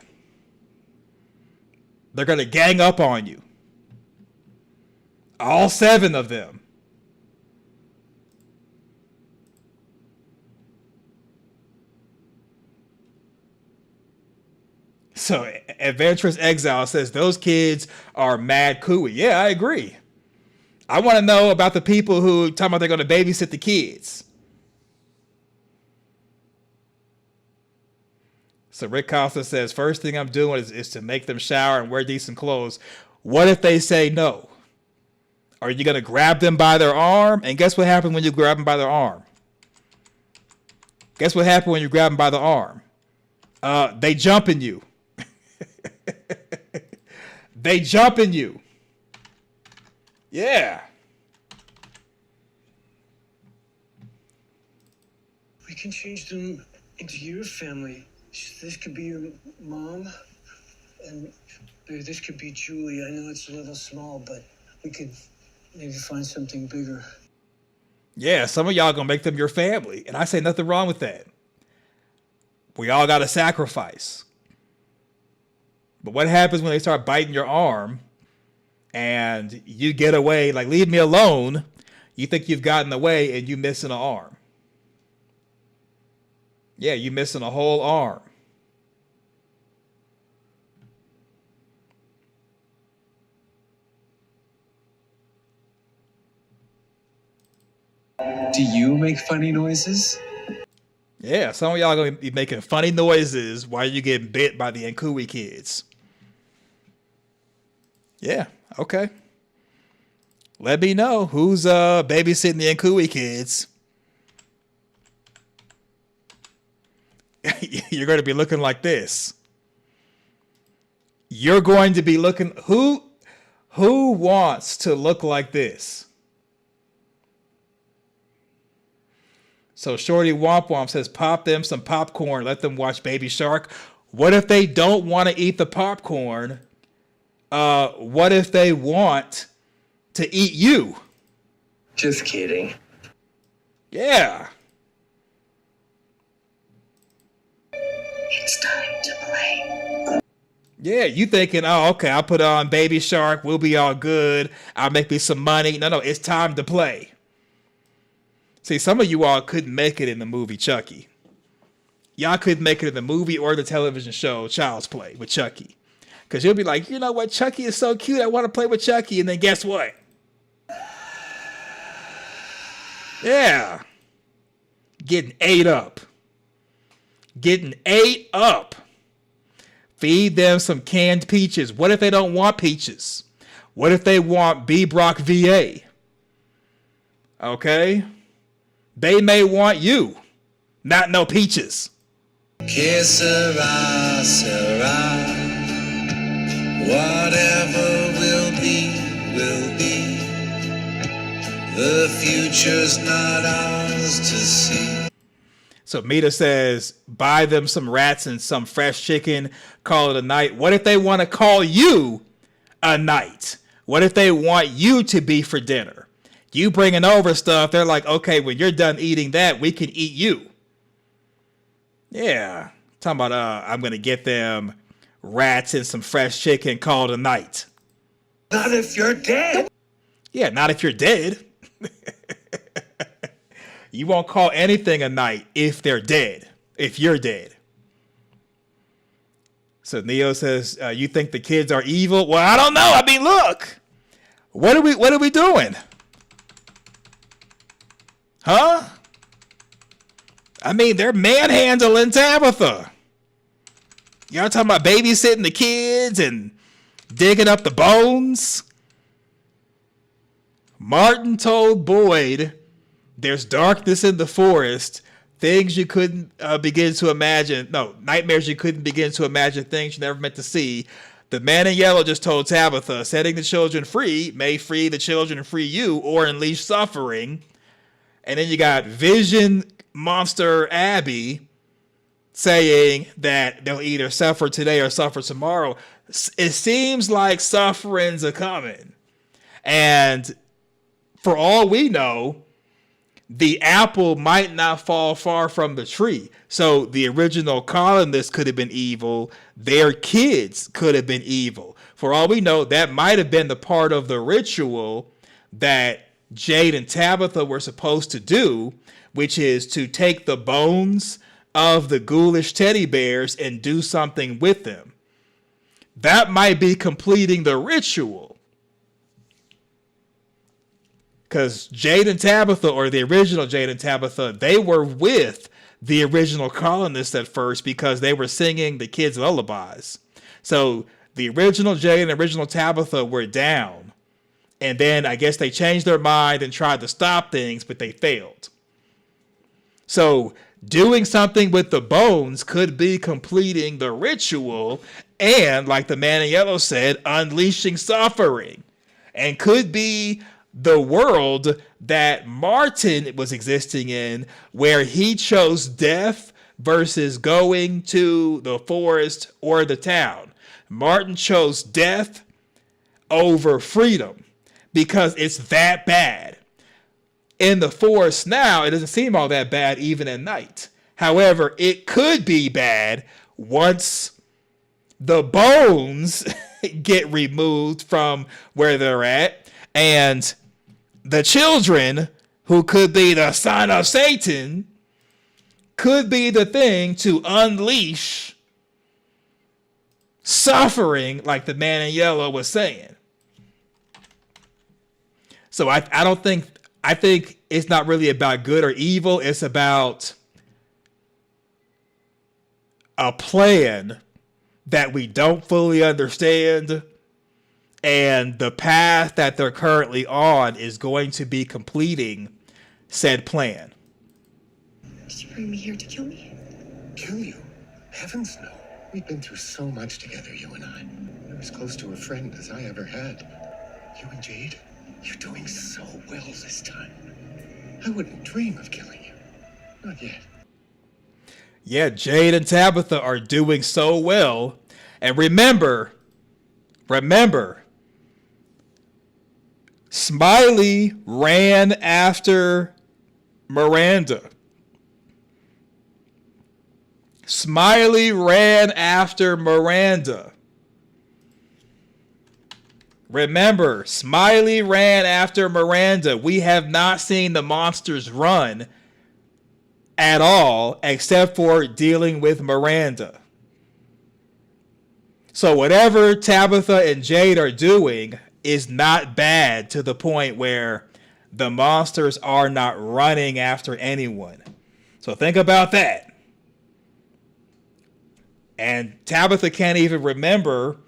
Speaker 1: They're going to gang up on you. All 7 of them. So Adventurous Exile says those kids are mad cooey. Yeah, I agree. I want to know about the people who talking about they're going to babysit the kids. So Rick Costa says, first thing I'm doing is to make them shower and wear decent clothes. What if they say no? Are you going to grab them by their arm? And guess what happens when you grab them by their arm? Guess what happens when you grab them by the arm? They jump in you. They jump in you. Yeah.
Speaker 12: We can change them into your family. This could be your mom, and this could be Julie. I know it's a little small, but we could maybe find something bigger.
Speaker 1: Yeah, some of y'all gonna make them your family, and I say nothing wrong with that. We all gotta sacrifice. But what happens when they start biting your arm and you get away, like, leave me alone? You think you've gotten away and you missing an arm. Yeah, you missing a whole arm.
Speaker 17: Do you make funny noises?
Speaker 1: Yeah, some of y'all gonna be making funny noises while you get bit by the Nkui kids. Yeah, okay. Let me know who's babysitting the Nkui kids. You're going to be looking like this. You're going to be looking, who wants to look like this? So Shorty Womp Womp says, pop them some popcorn, let them watch Baby Shark. What if they don't want to eat the popcorn? What if they want to eat you?
Speaker 17: Just kidding.
Speaker 1: Yeah.
Speaker 9: It's time to play.
Speaker 1: Yeah, you thinking, oh, okay, I'll put on Baby Shark, we'll be all good, I'll make me some money. No, it's time to play. See, some of you all couldn't make it in the movie Chucky. Y'all couldn't make it in the movie or the television show Child's Play with Chucky. Because you'll be like, you know what, Chucky is so cute, I want to play with Chucky. And then guess what? Yeah. Getting ate up. Getting ate up. Feed them some canned peaches. What if they don't want peaches? What if they want B. Brock VA? Okay? They may want you, not no peaches.
Speaker 18: Que sera, sera. Whatever will be, will be. The future's not ours to see.
Speaker 1: So Mita says, buy them some rats and some fresh chicken, call it a night. What if they want to call you a night? What if they want you to be for dinner? You bringing over stuff, they're like, okay, when you're done eating that, we can eat you. Yeah. Talking about, I'm going to get them rats and some fresh chicken, call it a night.
Speaker 18: Not if you're dead.
Speaker 1: Yeah, not if you're dead. You won't call anything a night if they're dead, if you're dead. So Neo says, you think the kids are evil? Well, I don't know. I mean, look, what are we doing? Huh? I mean, they're manhandling Tabitha. Y'all talking about babysitting the kids and digging up the bones? Martin told Boyd, there's darkness in the forest, things you couldn't begin to imagine. No, nightmares you couldn't begin to imagine, things you never meant to see. The man in yellow just told Tabitha, setting the children free may free the children and free you or unleash suffering. And then you got Vision Monster Abby saying that they'll either suffer today or suffer tomorrow. It seems like sufferings are coming. And for all we know, the apple might not fall far from the tree. So the original colonists could have been evil. Their kids could have been evil. For all we know, that might have been the part of the ritual that Jade and Tabitha were supposed to do, which is to take the bones of the ghoulish teddy bears and do something with them. That might be completing the ritual. Because Jade and Tabitha, or the original Jade and Tabitha, they were with the original colonists at first because they were singing the kids' lullabies. So the original Jade and original Tabitha were down. And then I guess they changed their mind and tried to stop things, but they failed. So doing something with the bones could be completing the ritual and, like the man in yellow said, unleashing suffering. And could be the world that Martin was existing in, where he chose death versus going to the forest or the town. Martin chose death over freedom because it's that bad. In the forest now, it doesn't seem all that bad even at night. However, it could be bad once the bones get removed from where they're at, and the children, who could be the son of Satan, could be the thing to unleash suffering, like the man in yellow was saying. So I think it's not really about good or evil. It's about a plan that we don't fully understand, and the path that they're currently on is going to be completing said plan.
Speaker 13: Did you bring me here to kill me?
Speaker 8: Kill you? Heavens no. We've been through so much together, you and I. You're as close to a friend as I ever had. You and Jade, you're doing so well this time. I wouldn't dream of killing you. Not yet.
Speaker 1: Yeah, Jade and Tabitha are doing so well. And remember, Smiley ran after Miranda. Smiley ran after Miranda. Remember, Smiley ran after Miranda. We have not seen the monsters run at all, except for dealing with Miranda. So whatever Tabitha and Jade are doing is not bad to the point where the monsters are not running after anyone. So think about that. And Tabitha can't even remember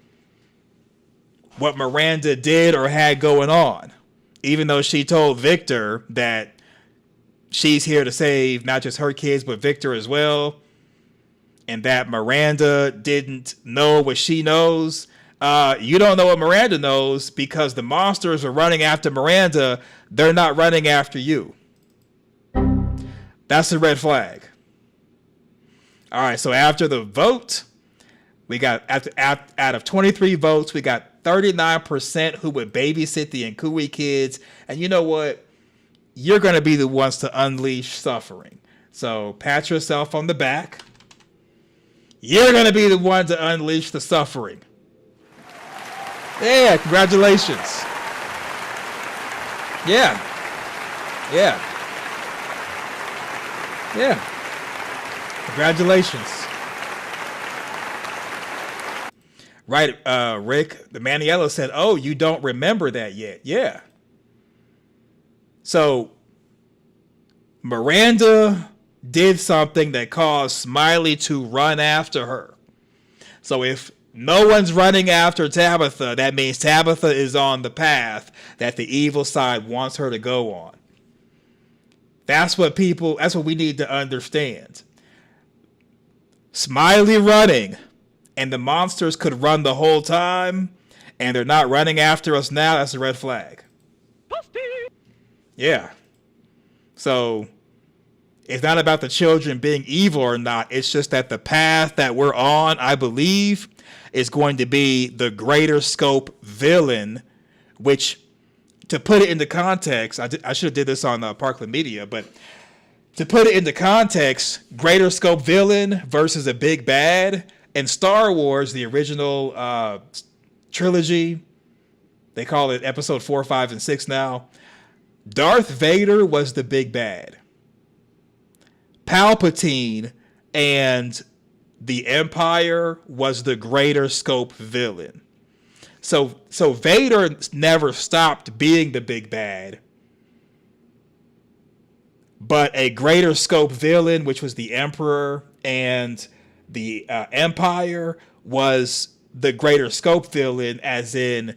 Speaker 1: what Miranda did or had going on, even though she told Victor that she's here to save not just her kids, but Victor as well. And that Miranda didn't know what she knows. You don't know what Miranda knows because the monsters are running after Miranda. They're not running after you. That's a red flag. All right, so after the vote, we got out of 23 votes, we got 39% who would babysit the Nkui kids. And you know what? You're going to be the ones to unleash suffering. So pat yourself on the back. You're going to be the one to unleash the suffering. Yeah, congratulations. Yeah. Congratulations. Right, Rick, the man in yellow said, oh, you don't remember that yet. Yeah. So Miranda did something that caused Smiley to run after her. So if no one's running after Tabitha, that means Tabitha is on the path that the evil side wants her to go on. That's what we need to understand. Smiley running, and the monsters could run the whole time, and they're not running after us now, that's a red flag. Yeah. So it's not about the children being evil or not. It's just that the path that we're on, I believe, is going to be the greater scope villain, which, to put it into context, I should have did this on Parkland Media, but to put it into context, greater scope villain versus a big bad. In Star Wars, the original trilogy, they call it episode 4, 5, and 6 now, Darth Vader was the big bad. Palpatine and the Empire was the greater scope villain. So Vader never stopped being the big bad. But a greater scope villain, which was the Emperor and the Empire, was the greater scope villain, as in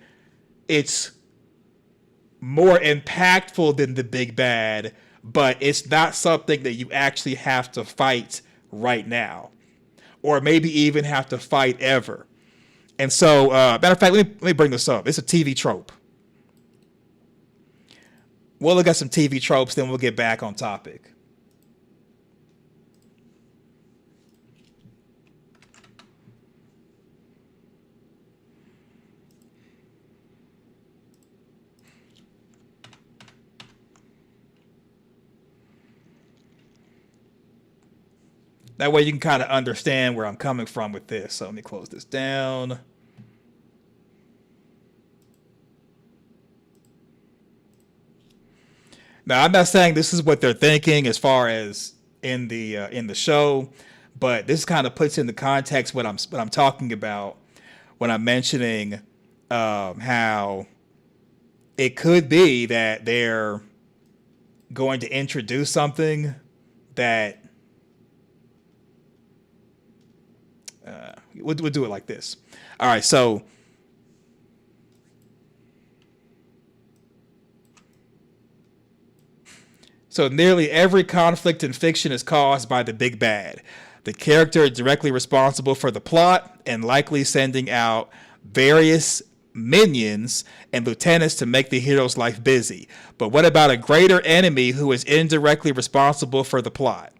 Speaker 1: it's more impactful than the big bad, but it's not something that you actually have to fight right now, or maybe even have to fight ever. And so, matter of fact, let me bring this up. It's a TV trope. We'll look at some TV tropes, then we'll get back on topic. That way you can kind of understand where I'm coming from with this. So let me close this down. Now, I'm not saying this is what they're thinking as far as in the show, but this kind of puts into context what I'm talking about when I'm mentioning how it could be that they're going to introduce something that we'll do it like this. All right, so nearly every conflict in fiction is caused by the big bad. The character directly responsible for the plot and likely sending out various minions and lieutenants to make the hero's life busy. But what about a greater enemy who is indirectly responsible for the plot?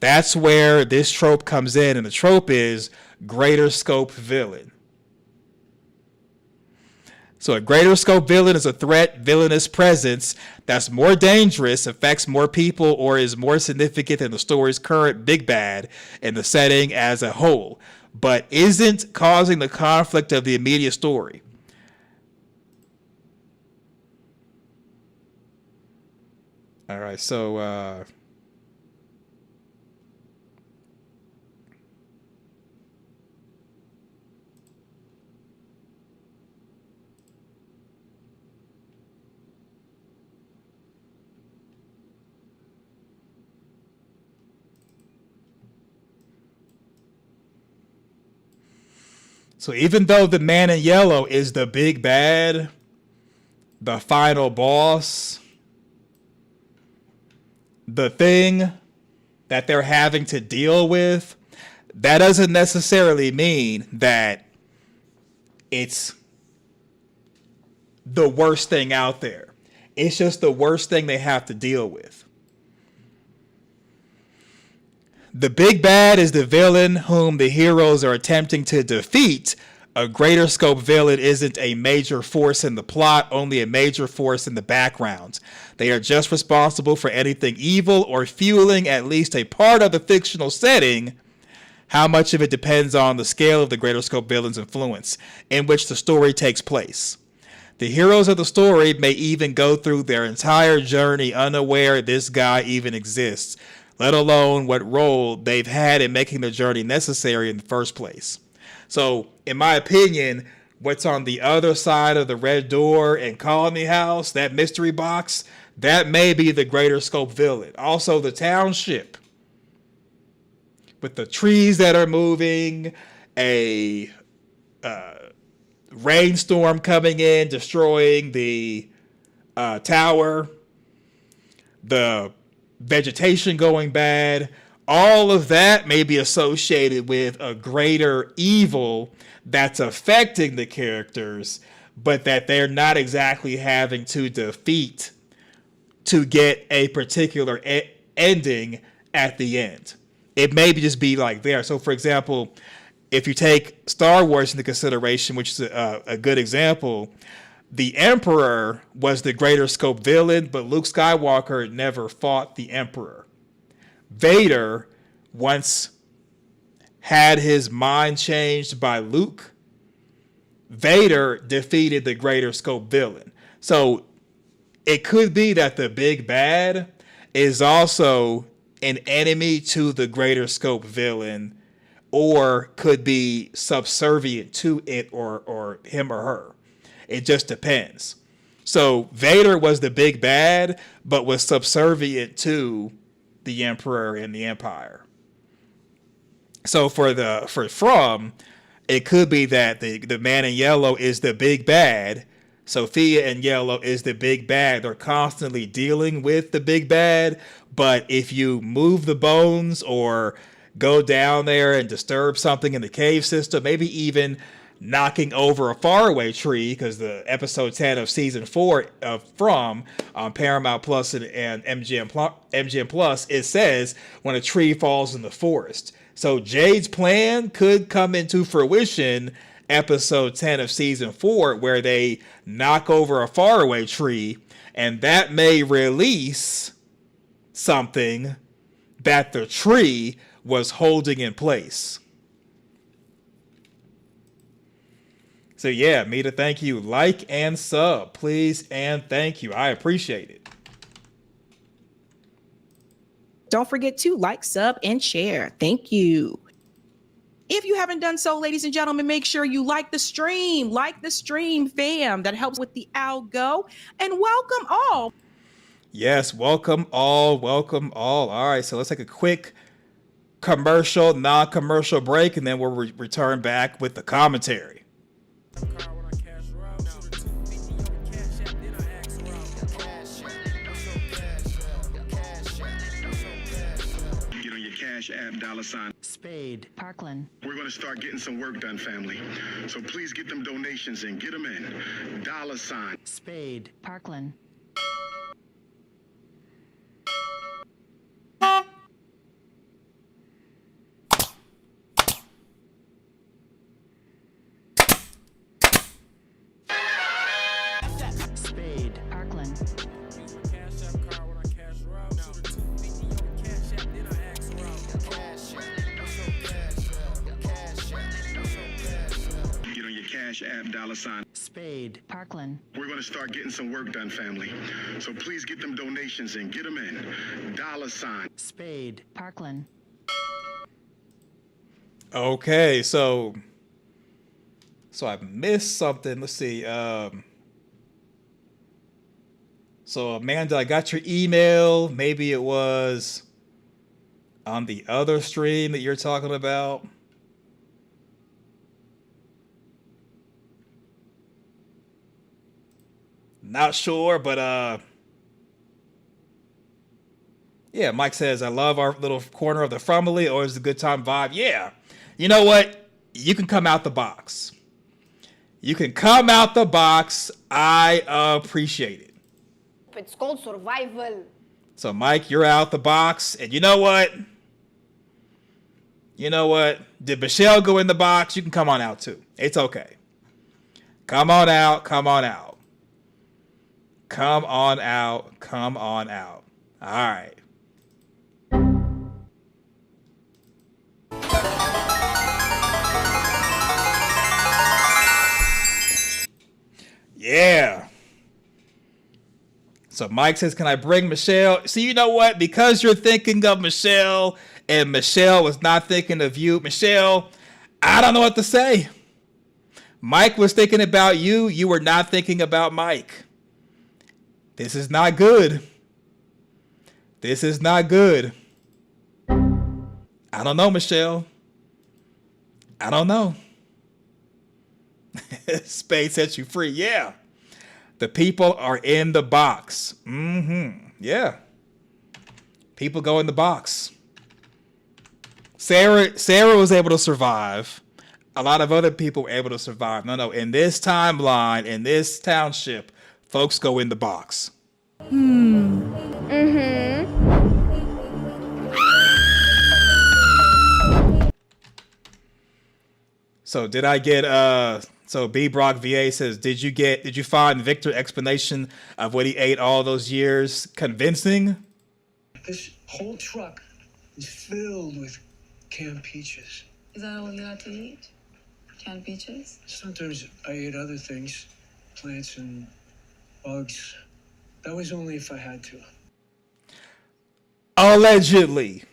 Speaker 1: That's where this trope comes in, and the trope is greater scope villain. So a greater scope villain is a threat, villainous presence that's more dangerous, affects more people, or is more significant than the story's current big bad in the setting as a whole, but isn't causing the conflict of the immediate story. All right, so So even though the man in yellow is the big bad, the final boss, the thing that they're having to deal with, that doesn't necessarily mean that it's the worst thing out there. It's just the worst thing they have to deal with. The big bad is the villain whom the heroes are attempting to defeat. A greater scope villain isn't a major force in the plot, only a major force in the background. They are just responsible for anything evil or fueling at least a part of the fictional setting. How much of it depends on the scale of the greater scope villain's influence in which the story takes place. The heroes of the story may even go through their entire journey unaware this guy even exists, let alone what role they've had in making the journey necessary in the first place. So, in my opinion, what's on the other side of the red door and Colony House, that mystery box, that may be the greater scope villain. Also, the township. with the trees that are moving, a rainstorm coming in, destroying the tower, the vegetation going bad. All of that may be associated with a greater evil that's affecting the characters, but that they're not exactly having to defeat to get a particular ending at the end. It may just be like there. So, for example, if you take Star Wars into consideration, which is a good example, the Emperor was the greater scope villain, but Luke Skywalker never fought the Emperor. Vader once had his mind changed by Luke. Vader defeated the greater scope villain. So it could be that the big bad is also an enemy to the greater scope villain, or could be subservient to it or him or her. It just depends. So Vader was the big bad, but was subservient to the Emperor and the Empire. So for From, it could be that the man in yellow is the big bad. Sophia in yellow is the big bad. They're constantly dealing with the big bad, but if you move the bones or go down there and disturb something in the cave system, maybe even knocking over a faraway tree, because the episode 10 of season 4 of From on Paramount Plus and MGM Plus, it says when a tree falls in the forest. So Jade's plan could come into fruition episode 10 of season 4, where they knock over a faraway tree, and that may release something that the tree was holding in place. So yeah, Mita, thank you. Like and sub, please, and thank you. I appreciate it.
Speaker 3: Don't forget to like, sub, and share. Thank you. If you haven't done so, ladies and gentlemen, make sure you like the stream, fam. That helps with the algo. And welcome all.
Speaker 1: Yes, welcome all. All right, so let's take a quick non-commercial break, and then we'll return back with the commentary.
Speaker 19: Cash App $ Spade Parkland. We're going to start getting some work done, family. So please get them donations in. Get them in. $ Spade Parkland. Spade Parkland. Cash App $ Spade Parkland. We're going to start getting some work done, family. So please get them donations in. Get them in. $ Spade Parkland.
Speaker 1: Okay, so I missed something. Let's see. So Amanda, I got your email. Maybe it was on the other stream that you're talking about. Not sure, but yeah, Mike says, I love our little corner of the family. Always a good time vibe. Yeah. You know what? You can come out the box. I appreciate it.
Speaker 16: It's called survival.
Speaker 1: So, Mike, you're out the box. And you know what? Did Michelle go in the box? You can come on out, too. It's okay. Come on out. All right. Yeah. So Mike says, can I bring Michelle? See, you know what? Because you're thinking of Michelle and Michelle was not thinking of you. Michelle, I don't know what to say. Mike was thinking about you. You were not thinking about Mike. This is not good. I don't know, Michelle. I don't know. Spade sets you free. Yeah. The people are in the box. Mm-hmm. Yeah. People go in the box. Sarah was able to survive. A lot of other people were able to survive. No. In this timeline, in this township, folks go in the box. So did I get so B Brock VA says, did you find Victor's explanation of what he ate all those years convincing?
Speaker 12: This whole truck is filled with canned peaches.
Speaker 13: Is that all you got to eat? Canned peaches?
Speaker 12: Sometimes I ate other things, plants and bugs. That was only if I had to.
Speaker 1: Allegedly.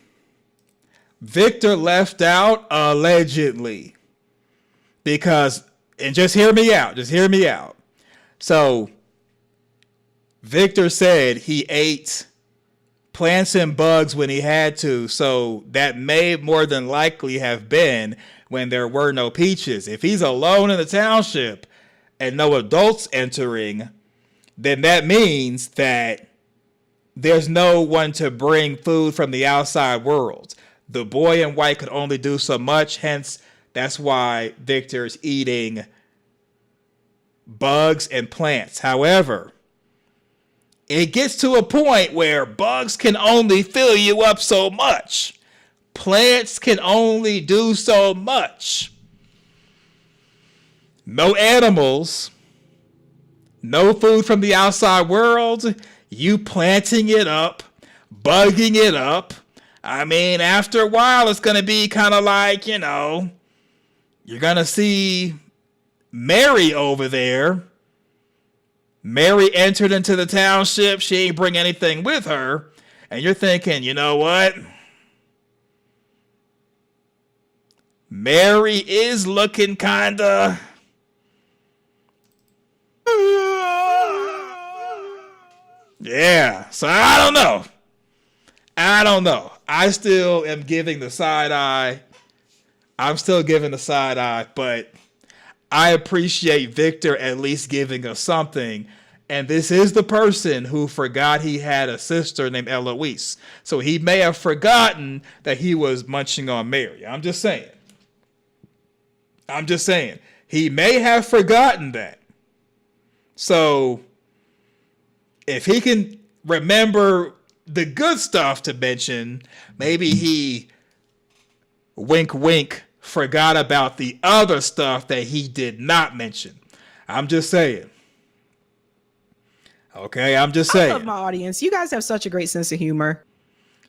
Speaker 1: Victor left out allegedly. Because, and just hear me out. So, Victor said he ate plants and bugs when he had to, so that may more than likely have been when there were no peaches. If he's alone in the township and no adults entering, then that means that there's no one to bring food from the outside world. The boy in white could only do so much, hence that's why Victor's eating bugs and plants. However, it gets to a point where bugs can only fill you up so much. Plants can only do so much. No animals, no food from the outside world, you planting it up, bugging it up. I mean, after a while, it's going to be kind of like, you're going to see Mary over there. Mary entered into the township. She ain't bring anything with her. And you're thinking, you know what? Mary is looking kind of... Yeah. So I don't know. I still am giving the side eye. I'm still giving the side eye, but I appreciate Victor at least giving us something. And this is the person who forgot he had a sister named Eloise. So he may have forgotten that he was munching on Mary. I'm just saying. He may have forgotten that. So if he can remember the good stuff to mention, maybe he, wink, wink, forgot about the other stuff that he did not mention. I'm just saying. Okay, I'm just saying.
Speaker 3: I love my audience. You guys have such a great sense of humor.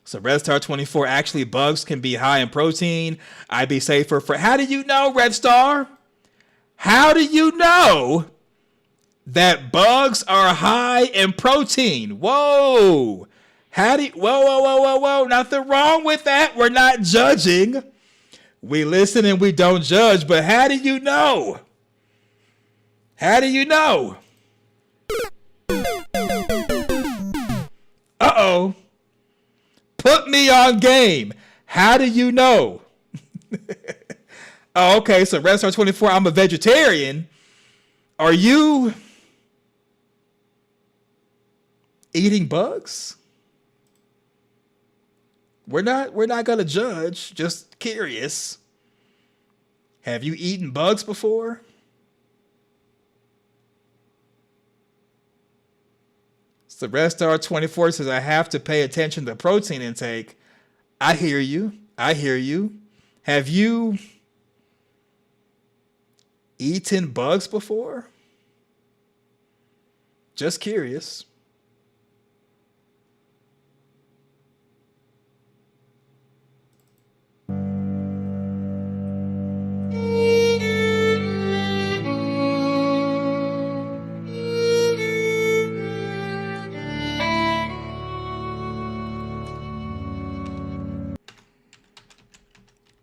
Speaker 1: So Red Star 24, actually bugs can be high in protein. I'd be safer for... How do you know, Red Star? How do you know that bugs are high in protein? Whoa. Whoa. Nothing wrong with that. We're not judging. We listen and we don't judge, but how do you know? Uh-oh. Put me on game. How do you know? Oh, okay, so Red Star 24, I'm a vegetarian. Are you eating bugs? We're not gonna judge, just curious. Have you eaten bugs before? So Red Star 24 says, I have to pay attention to protein intake. I hear you. Have you eaten bugs before? Just curious.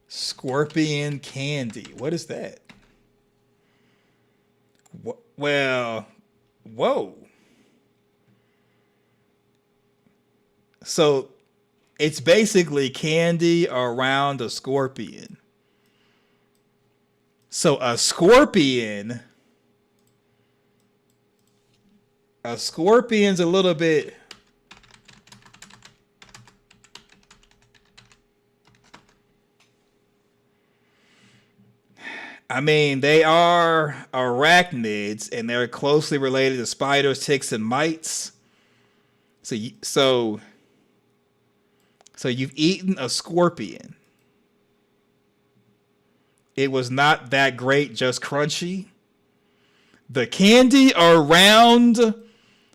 Speaker 1: Scorpion candy. What is that? Well, whoa. So It's basically candy around a scorpion. So a scorpion's a little bit. I mean, they are arachnids, and they're closely related to spiders, ticks, and mites. So you've eaten a scorpion. It was not that great, just crunchy. The candy around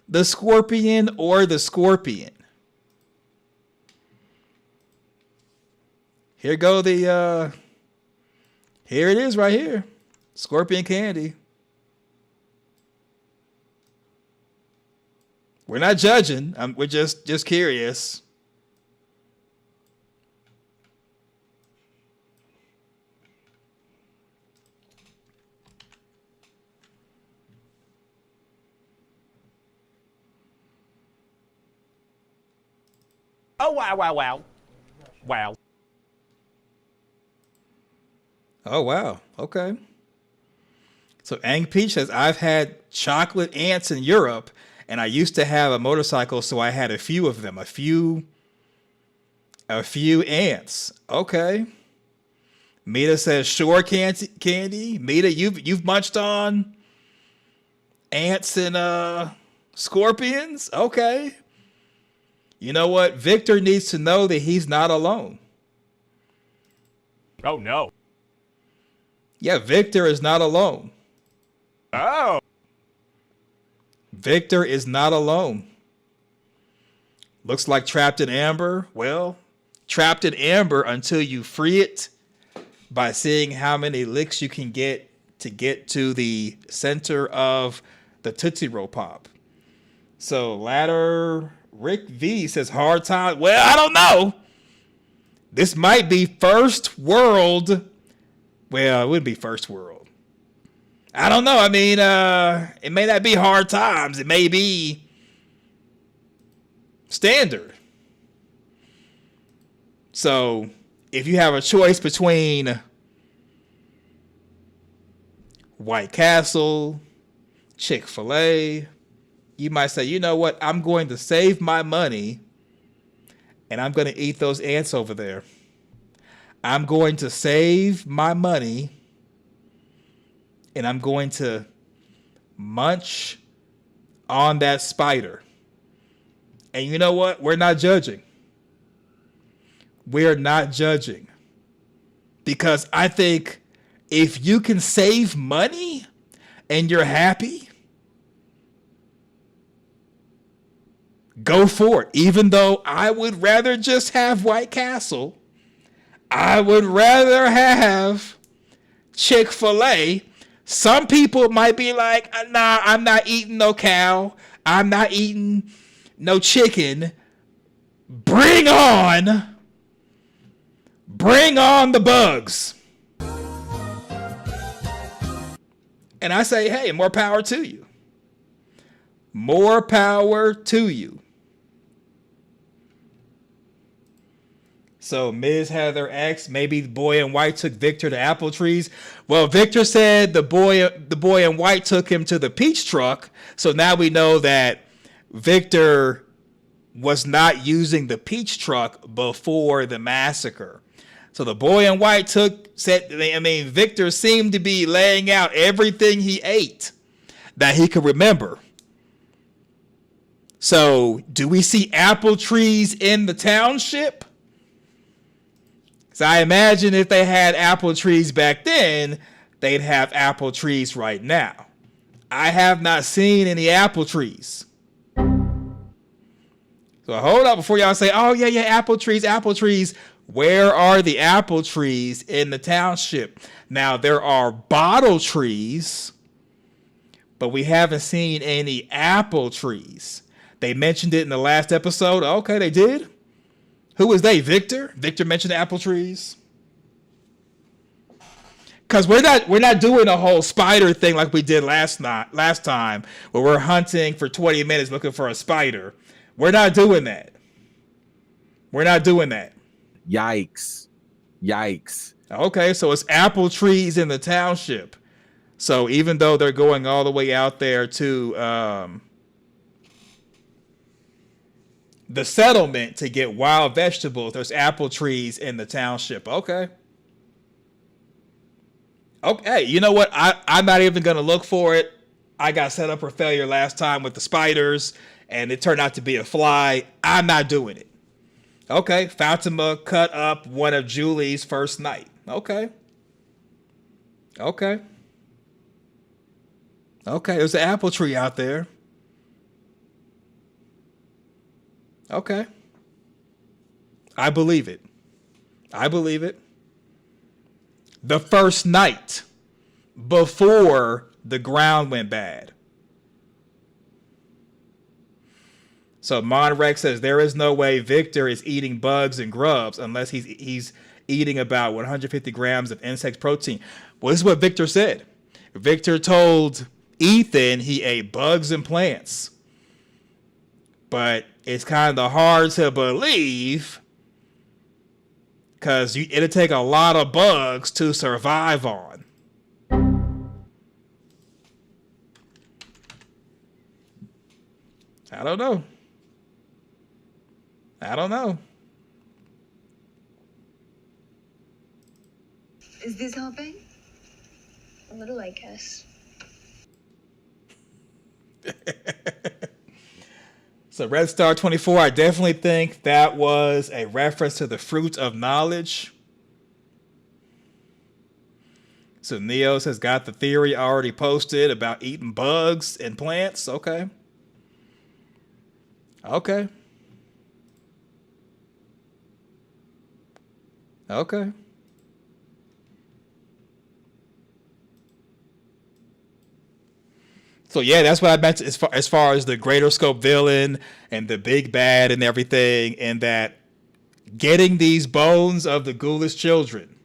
Speaker 1: the scorpion or the scorpion. Here it is right here. Scorpion candy. We're not judging. We're just curious.
Speaker 20: Oh, wow, wow, wow. Wow.
Speaker 1: Oh, wow. Okay. So Ang Peach says, I've had chocolate ants in Europe, and I used to have a motorcycle, so I had a few of them. A few ants. Okay. Mita says, sure, candy. Mita, you've munched on ants and scorpions? Okay. You know what? Victor needs to know that he's not alone.
Speaker 20: Oh, no.
Speaker 1: Yeah, Victor is not alone.
Speaker 20: Oh.
Speaker 1: Victor is not alone. Looks like trapped in amber. Well, trapped in amber until you free it by seeing how many licks you can get to the center of the Tootsie Roll Pop. So ladder Rick V says hard time. Well, I don't know. This might be first world. Well, it wouldn't be first world. I don't know. I mean, it may not be hard times. It may be standard. So if you have a choice between White Castle, Chick-fil-A, you might say, you know what? I'm going to save my money and I'm going to eat those ants over there. I'm going to save my money and I'm going to munch on that spider. And you know what? We're not judging. We're not judging. Because I think if you can save money and you're happy, go for it. Even though I would rather just have White Castle, I would rather have Chick-fil-A. Some people might be like, nah, I'm not eating no cow. I'm not eating no chicken. Bring on the bugs. And I say, hey, more power to you. More power to you. So Ms. Heather X, maybe the boy in white took Victor to apple trees. Well, Victor said the boy in white took him to the peach truck. So now we know that Victor was not using the peach truck before the massacre. So the boy in white Victor seemed to be laying out everything he ate that he could remember. So do we see apple trees in the township? So I imagine if they had apple trees back then, they'd have apple trees right now. I have not seen any apple trees. So hold up before y'all say, oh, yeah, apple trees. Where are the apple trees in the township? Now, there are bottle trees, but we haven't seen any apple trees. They mentioned it in the last episode. Okay, they did. Who was they? Victor? Victor mentioned apple trees. Because we're not doing a whole spider thing like we did last time, where we're hunting for 20 minutes looking for a spider. We're not doing that. We're not doing that.
Speaker 21: Yikes. Yikes.
Speaker 1: Okay, so it's apple trees in the township. So even though they're going all the way out there to the settlement to get wild vegetables, there's apple trees in the township. Okay. Okay, you know what? I'm not even going to look for it. I got set up for failure last time with the spiders, and it turned out to be a fly. I'm not doing it. Okay, Fatima cut up one of Julie's first night. Okay. Okay. Okay, there's an apple tree out there. Okay. I believe it. I believe it. The first night before the ground went bad. So Monrex says there is no way Victor is eating bugs and grubs unless he's eating about 150 grams of insect protein. Well, this is what Victor said. Victor told Ethan he ate bugs and plants. But it's kind of hard to believe because it'll take a lot of bugs to survive on. I don't know. I don't know.
Speaker 13: Is this helping? A little, I guess.
Speaker 1: So Red Star 24, I definitely think that was a reference to the fruit of knowledge. So Neos has got the theory already posted about eating bugs and plants. Okay. Okay. Okay. So yeah, that's what I meant as far as the greater scope villain and the big bad and everything, and that getting these bones of the ghoulish children,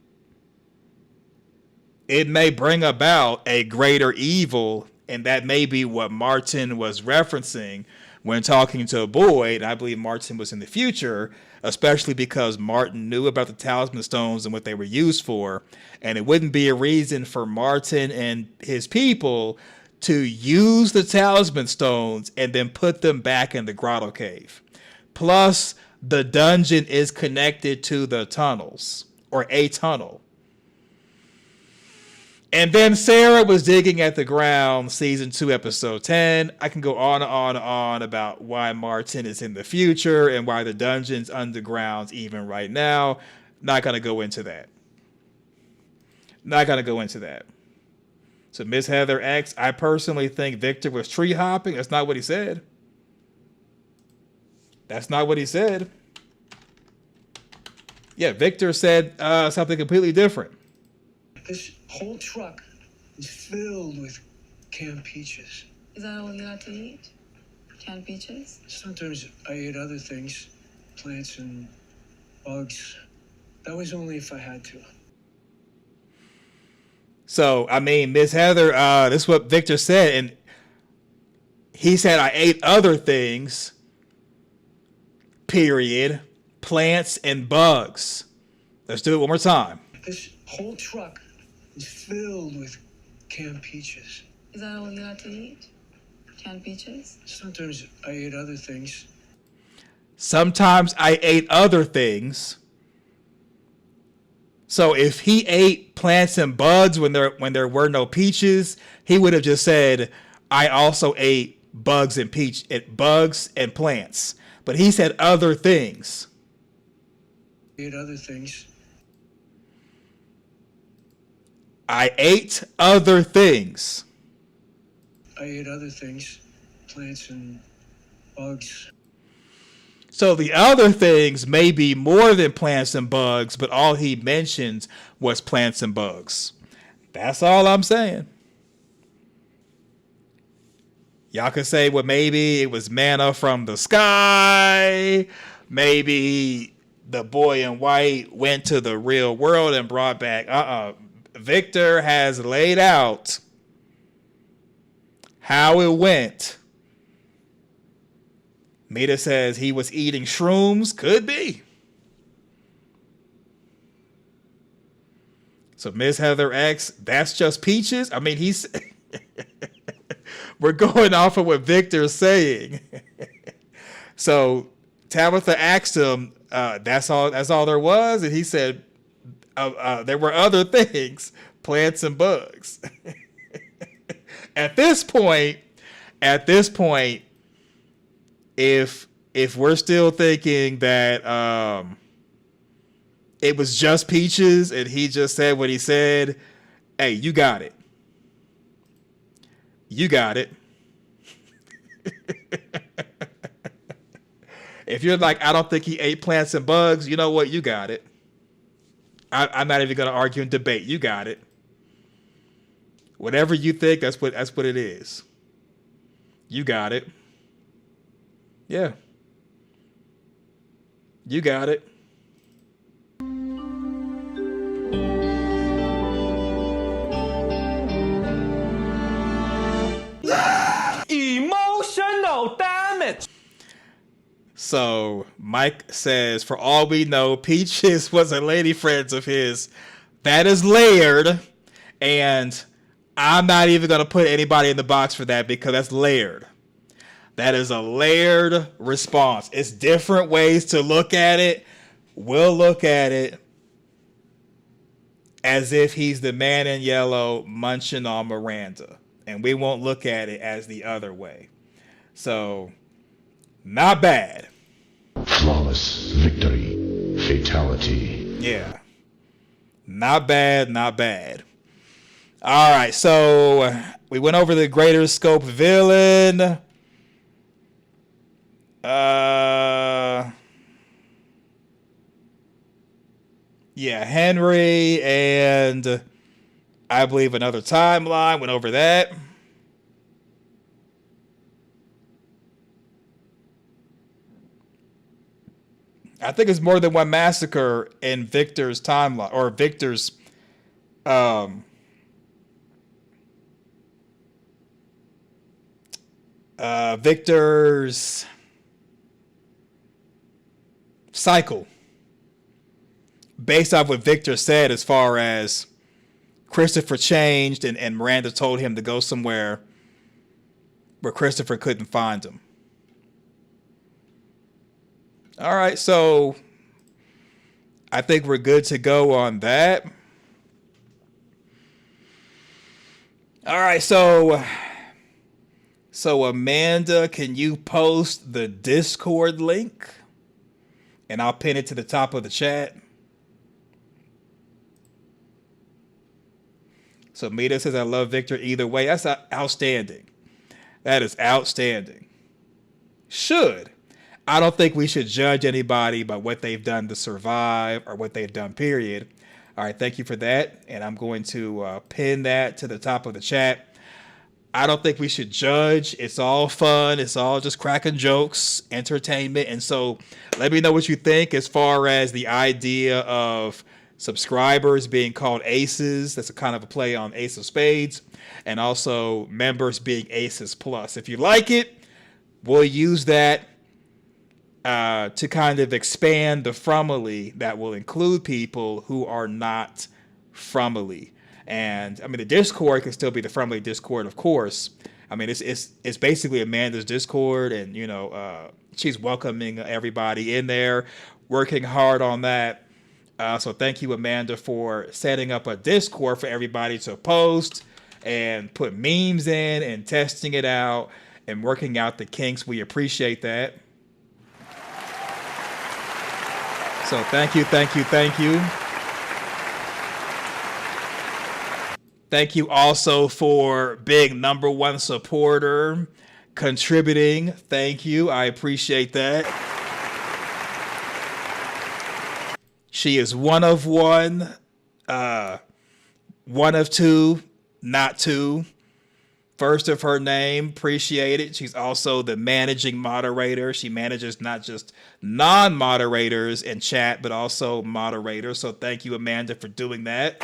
Speaker 1: it may bring about a greater evil, and that may be what Martin was referencing when talking to Boyd. I believe Martin was in the future, especially because Martin knew about the talisman stones and what they were used for, and it wouldn't be a reason for Martin and his people to use the talisman stones and then put them back in the grotto cave. Plus, the dungeon is connected to the tunnels, or a tunnel. And then Sarah was digging at the ground, season 2, episode 10. I can go on and on and on about why Martin is in the future and why the dungeon's underground even right now. Not going to go into that. Not going to go into that. So Miss Heather X, I personally think Victor was tree hopping. That's not what he said. That's not what he said. Yeah, Victor said something completely different.
Speaker 12: This whole truck is filled with canned peaches.
Speaker 13: Is that all you got to eat? Canned peaches?
Speaker 12: Sometimes I ate other things, plants and bugs. That was only if I had to.
Speaker 1: So, I mean, Miss Heather, this is what Victor said, and he said, I ate other things, period, plants and bugs. Let's do it one more time.
Speaker 12: This whole truck is filled with canned peaches.
Speaker 13: Is that all you got to eat? Canned peaches?
Speaker 12: Sometimes I ate other things.
Speaker 1: Sometimes I ate other things. So if he ate plants and bugs when there were no peaches, he would have just said, I also ate bugs and plants. But he said other things.
Speaker 12: I ate other things.
Speaker 1: I ate other things.
Speaker 12: I ate other things, plants and bugs.
Speaker 1: So the other things may be more than plants and bugs, but all he mentions was plants and bugs. That's all I'm saying. Y'all could say, well, maybe it was manna from the sky. Maybe the boy in white went to the real world and brought back. Victor has laid out how it went. Mita says he was eating shrooms. Could be. So Miss Heather X, that's just Peaches? I mean, he's we're going off of what Victor's saying. So Tabitha asked him, that's all there was? And he said, there were other things, plants and bugs. At this point, if we're still thinking that it was just Peaches and he just said what he said, hey, you got it. You got it. If you're like, I don't think he ate plants and bugs, you know what? You got it. I'm not even going to argue and debate. You got it. Whatever you think, that's what it is. You got it. Yeah. You got it.
Speaker 20: Emotional damage.
Speaker 1: So Mike says, for all we know, Peaches was a lady friend of his. That is layered. And I'm not even going to put anybody in the box for that because that's layered. That is a layered response. It's different ways to look at it. We'll look at it as if he's the man in yellow munching on Miranda. And we won't look at it as the other way. So, not bad.
Speaker 2: Flawless victory. Fatality.
Speaker 1: Yeah. Not bad, not bad. All right, so we went over the greater scope villain. Yeah, Henry and I believe another timeline. Went over that. I think it's more than one massacre in Victor's timeline or Victor's Victor's cycle. Based off what Victor said as far as Christopher changed and Miranda told him to go somewhere where Christopher couldn't find him. All right, so I think we're good to go on that. All right, so Amanda, can you post the Discord link? And I'll pin it to the top of the chat. So Mita says, I love Victor either way. That's outstanding. That is outstanding. Should. I don't think we should judge anybody by what they've done to survive or what they've done, period. All right, thank you for that. And I'm going to pin that to the top of the chat. I don't think we should judge. It's all fun. It's all just cracking jokes, entertainment. And so let me know what you think as far as the idea of subscribers being called aces. That's a kind of a play on Ace of Spades. And also members being aces plus. If you like it, we'll use that to kind of expand the Frumily that will include people who are not Frumily. And I mean, the Discord can still be the Frumily Discord, of course. I mean, it's basically Amanda's Discord, and you know, she's welcoming everybody in there, working hard on that. So thank you, Amanda, for setting up a Discord for everybody to post and put memes in and testing it out and working out the kinks. We appreciate that. So thank you, thank you, thank you. Thank you also for being #1 supporter, contributing. Thank you. I appreciate that. She is one of one, one of two, not two. First of her name, appreciate it. She's also the managing moderator. She manages not just non-moderators in chat, but also moderators. So thank you, Amanda, for doing that.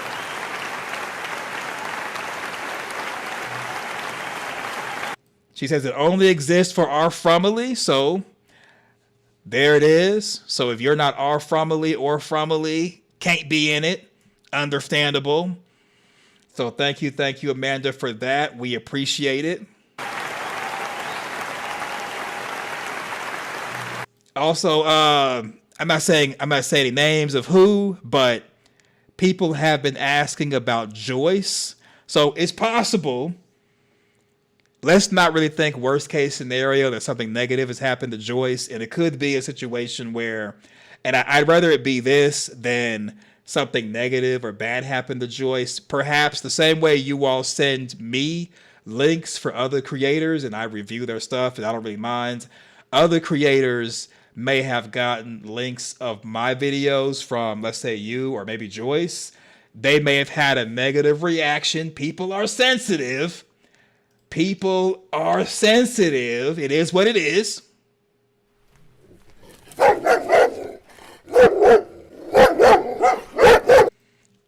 Speaker 1: She says it only exists for our Frumily, so there it is. So if you're not our Frumily or Frumily, can't be in it. understandable. So thank you, Amanda, for that. We appreciate it. Also, I'm not saying any names of who, but people have been asking about Joyce. So it's possible. Let's not really think worst case scenario that something negative has happened to Joyce. And it could be a situation where, and I'd rather it be this than something negative or bad happened to Joyce. Perhaps the same way you all send me links for other creators and I review their stuff and I don't really mind. Other creators may have gotten links of my videos from, let's say, you or maybe Joyce. They may have had a negative reaction. People are sensitive. People are sensitive. It is what it is.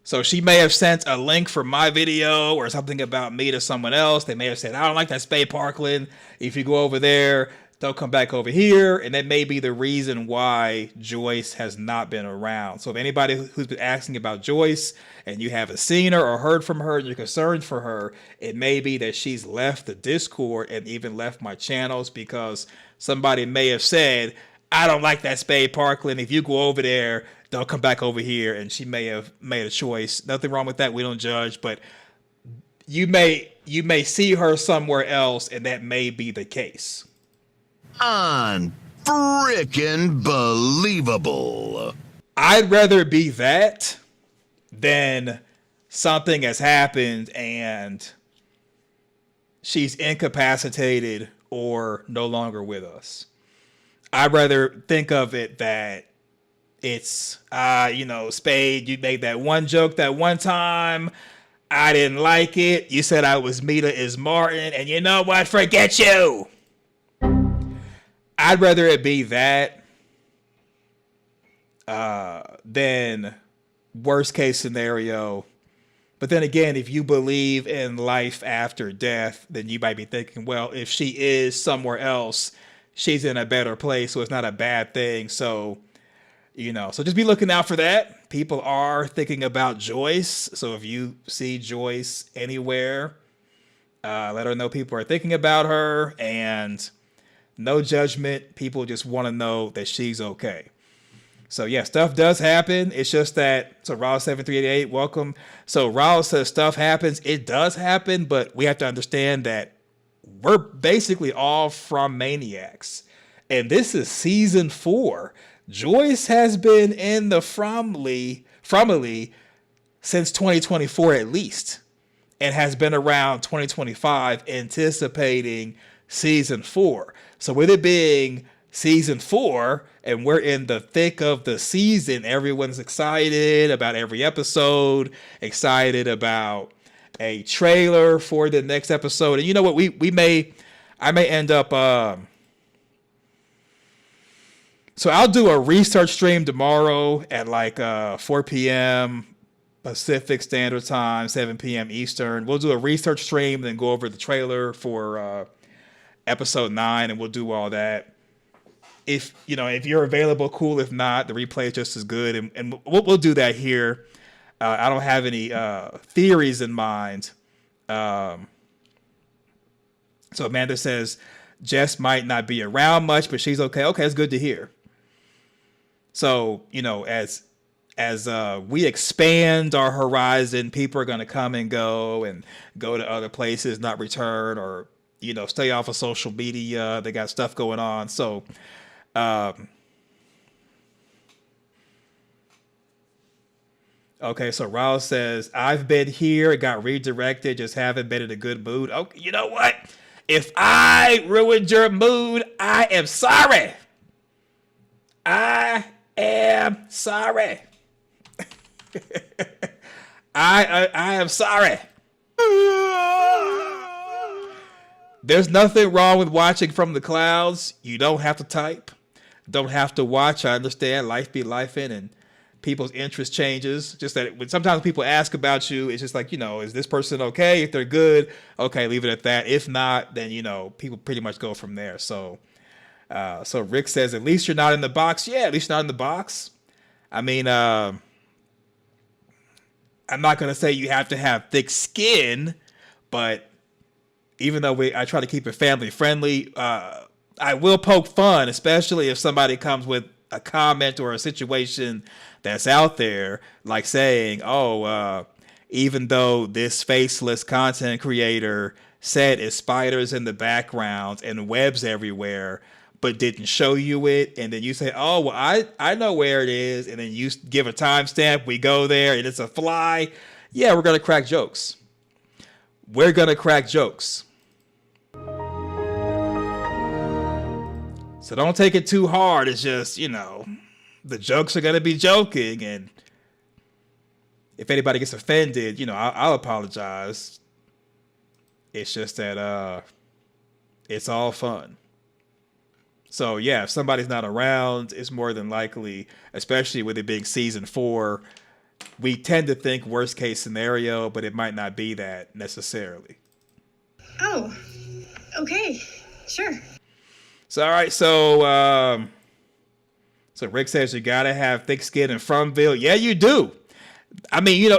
Speaker 1: So she may have sent a link for my video or something about me to someone else. They may have said, I don't like that Spade Parkland. If you go over there, don't come back over here. And that may be the reason why Joyce has not been around. So if anybody who's been asking about Joyce and you haven't seen her or heard from her and you're concerned for her, it may be that she's left the Discord and even left my channels because somebody may have said, I don't like that Spade Parkland. If you go over there, don't come back over here. And she may have made a choice. Nothing wrong with that. We don't judge, but you may see her somewhere else and that may be the case.
Speaker 15: Unfrickin' believable.
Speaker 1: I'd rather be that than something has happened and she's incapacitated or no longer with us. I'd rather think of it that it's, Spade, you made that one joke that one time. I didn't like it. You said I was Mita is Martin. And you know what? Forget you. I'd rather it be that than worst case scenario. But then again, if you believe in life after death, then you might be thinking, well, if she is somewhere else, she's in a better place, so it's not a bad thing. So, so just be looking out for that. People are thinking about Joyce. So if you see Joyce anywhere, let her know people are thinking about her, and no judgment. People just want to know that she's okay. So yeah, stuff does happen. It's just that, so Raw7388, welcome. So Raw says stuff happens. It does happen, but we have to understand that we're basically all from Maniacs. And this is season 4. Joyce has been in the Fromly since 2024 at least, and has been around 2025 anticipating season 4. So with it being season 4 and we're in the thick of the season, everyone's excited about every episode, excited about a trailer for the next episode. And you know what, I may end up so I'll do a research stream tomorrow at like 4 p.m. Pacific Standard Time, 7 p.m. Eastern. We'll do a research stream, then go over the trailer for episode 9, and we'll do all that. If you're available, cool. If not, the replay is just as good, and we'll do that here. I don't have any theories in mind. So Amanda says Jess might not be around much, but she's okay. Okay, it's good to hear. So as we expand our horizon, people are going to come and go to other places, not return, or stay off of social media. They got stuff going on. So, okay. So Raul says, I've been here. It got redirected. Just haven't been in a good mood. Okay. You know what? If I ruined your mood, I am sorry. I am sorry. I am sorry. There's nothing wrong with watching from the clouds. You don't have to type. Don't have to watch. I understand life be lifing and people's interest changes. Just that when sometimes people ask about you, it's just like, is this person okay? If they're good, okay, leave it at that. If not, then, people pretty much go from there. So Rick says, at least you're not in the box. Yeah, at least you're not in the box. I mean, I'm not going to say you have to have thick skin, but even though I try to keep it family friendly, I will poke fun, especially if somebody comes with a comment or a situation that's out there, like saying, even though this faceless content creator said it's spiders in the background and webs everywhere, but didn't show you it, and then you say, oh, well, I know where it is, and then you give a timestamp, we go there, and it's a fly. Yeah, we're going to crack jokes. We're going to crack jokes. So don't take it too hard. It's just, the jokes are going to be joking, and if anybody gets offended, I'll apologize. It's just that it's all fun. So yeah, if somebody's not around, it's more than likely, especially with it being season 4, we tend to think worst case scenario, but it might not be that necessarily.
Speaker 9: Oh, okay, sure.
Speaker 1: So all right, so Rick says you gotta have thick skin in Fromville. Yeah, you do. I mean,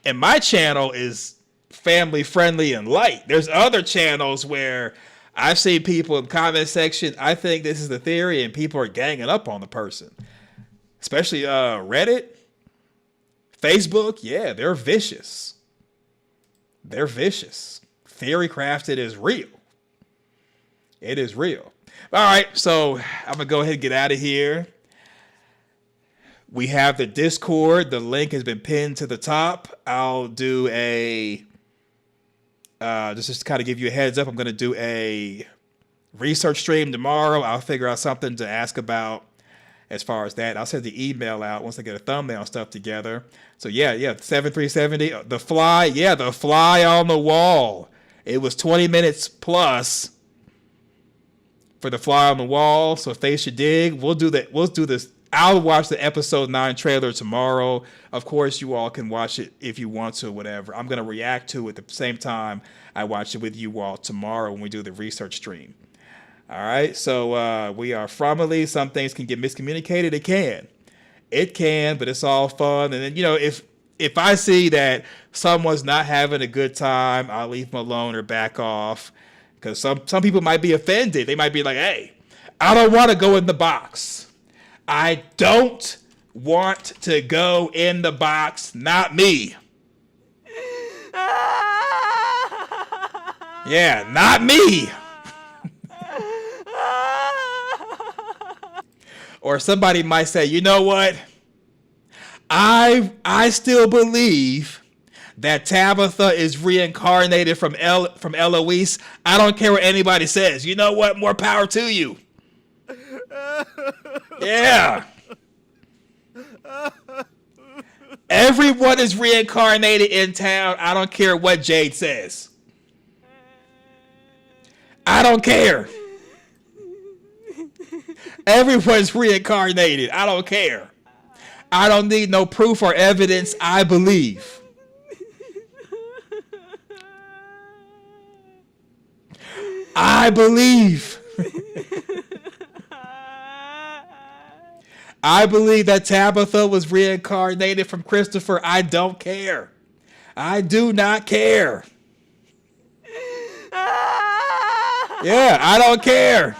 Speaker 1: and my channel is family friendly and light. There's other channels where I've seen people in the comment section, I think this is the theory, and people are ganging up on the person. Especially Reddit, Facebook, yeah, they're vicious. They're vicious. Theory crafted is real. It is real. All right, so I'm going to go ahead and get out of here. We have the Discord. The link has been pinned to the top. I'll do just to kind of give you a heads up, I'm going to do a research stream tomorrow. I'll figure out something to ask about as far as that. I'll send the email out once I get a thumbnail and stuff together. So yeah, 7370, the fly on the wall. It was 20 minutes plus for the fly on the wall. So face your dig. We'll do that. We'll do this. I'll watch the episode 9 trailer tomorrow. Of course, you all can watch it if you want to, whatever. I'm going to react to it at the same time I watch it with you all tomorrow when we do the research stream. All right, so we are formally. Some things can get miscommunicated. It can, but it's all fun. And then, if I see that someone's not having a good time, I'll leave them alone or back off. Because some people might be offended. They might be like, hey, I don't want to go in the box. I don't want to go in the box. Not me. Yeah, not me. Or somebody might say, you know what? I still believe that Tabitha is reincarnated from Eloise. I don't care what anybody says. You know what? More power to you. Yeah. Everyone is reincarnated in town. I don't care what Jade says. I don't care. Everyone's reincarnated. I don't care. I don't need no proof or evidence. I believe. I believe. I believe that Tabitha was reincarnated from Christopher. I don't care. I do not care. Yeah, I don't care.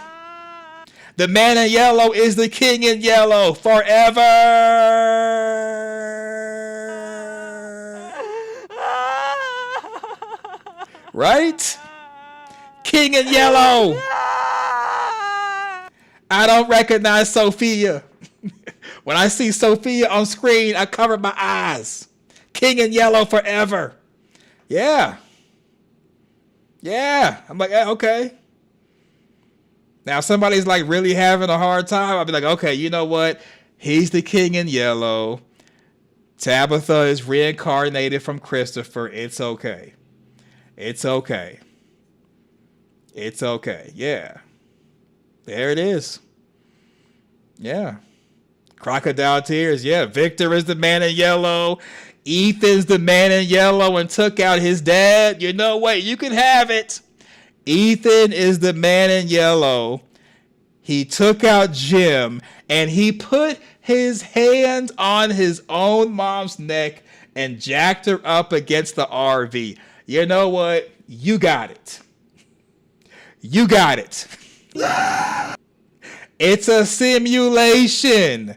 Speaker 1: The man in yellow is the king in yellow forever. Right? King in yellow. I don't recognize Sophia. When I see Sophia on screen, I cover my eyes. King in yellow forever. Yeah. Yeah. I'm like, okay. Now, if somebody's like really having a hard time, I'll be like, okay, you know what? He's the king in yellow. Tabitha is reincarnated from Christopher. It's okay. It's okay. It's okay. Yeah. There it is. Yeah. Crocodile tears. Yeah. Victor is the man in yellow. Ethan's the man in yellow and took out his dad. You know what? You can have it. Ethan is the man in yellow. He took out Jim and he put his hand on his own mom's neck and jacked her up against the RV. You know what? You got it. You got it. It's a simulation.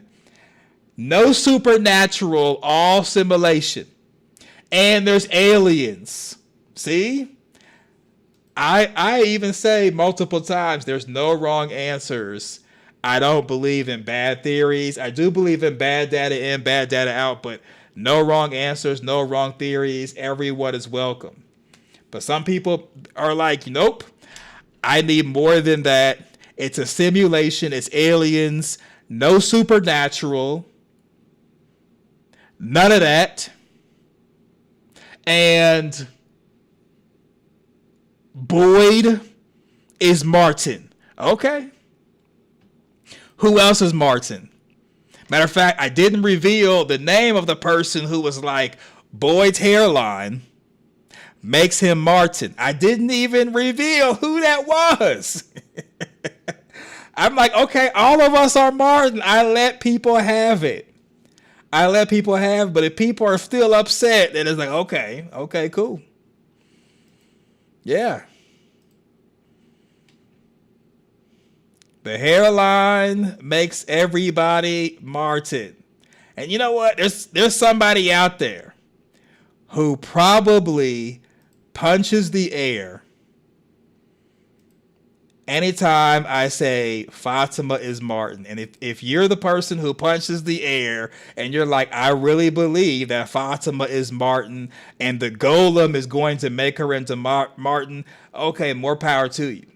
Speaker 1: No supernatural, all simulation. And there's aliens. See? I even say multiple times, there's no wrong answers. I don't believe in bad theories. I do believe in bad data in, bad data out, but no wrong answers, no wrong theories. Everyone is welcome. But some people are like, nope, I need more than that. It's a simulation. It's aliens. No supernatural. None of that. And Boyd is Martin. Okay. Who else is Martin? Matter of fact, I didn't reveal the name of the person who was like Boyd's hairline makes him Martin. I didn't even reveal who that was. I'm like, okay, all of us are Martin. I let people have it. But if people are still upset, then it's like, okay, cool. Yeah. The hairline makes everybody Martin. And you know what? There's somebody out there who probably punches the air anytime I say Fatima is Martin. And if you're the person who punches the air and you're like, I really believe that Fatima is Martin and the golem is going to make her into Martin, okay, more power to you.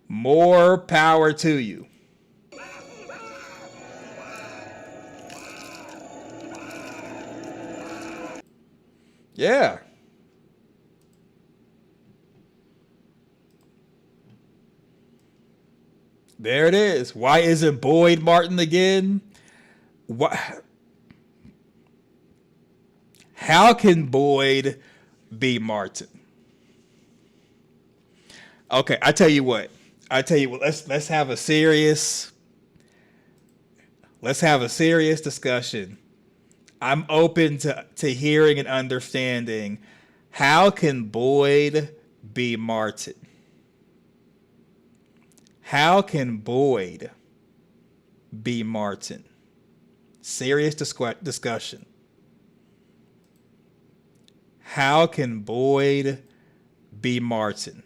Speaker 1: More power to you. Yeah. There it is. Why isn't Boyd Martin again? What? How can Boyd be Martin? Okay, I tell you what. Let's have a serious discussion. I'm open to hearing and understanding. How can Boyd be Martin? How can Boyd be Martin? Serious discussion. How can Boyd be Martin?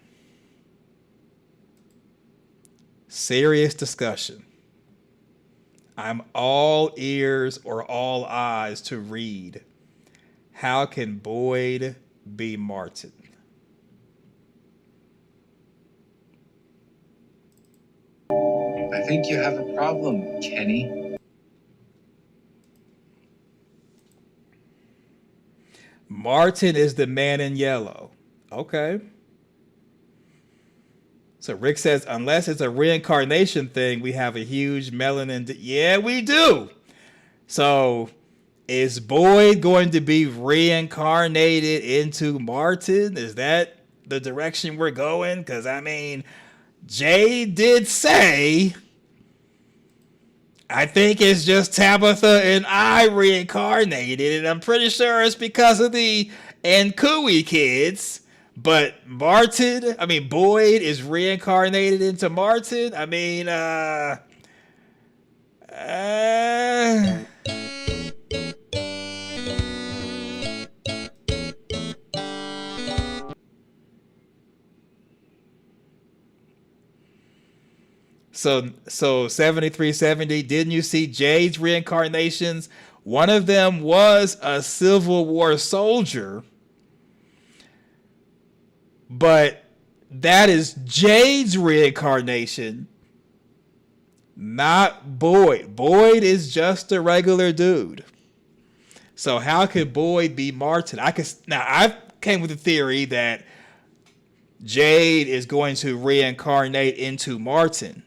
Speaker 1: Serious discussion. I'm all ears or all eyes to read. How can Boyd be Martin?
Speaker 17: I think you have a problem, Kenny.
Speaker 1: Martin is the man in yellow. Okay. So Rick says, unless it's a reincarnation thing, we have a huge melanin. Yeah, we do. So is Boyd going to be reincarnated into Martin? Is that the direction we're going? Because, I mean, Jay did say, I think it's just Tabitha and I reincarnated. And I'm pretty sure it's because of the Nkui kids. But Boyd is reincarnated into Martin. I mean, So 7370, didn't you see Jade's reincarnations? One of them was a Civil War soldier. But that is Jade's reincarnation, not Boyd. Boyd is just a regular dude. So how could Boyd be Martin? I came with the theory that Jade is going to reincarnate into Martin.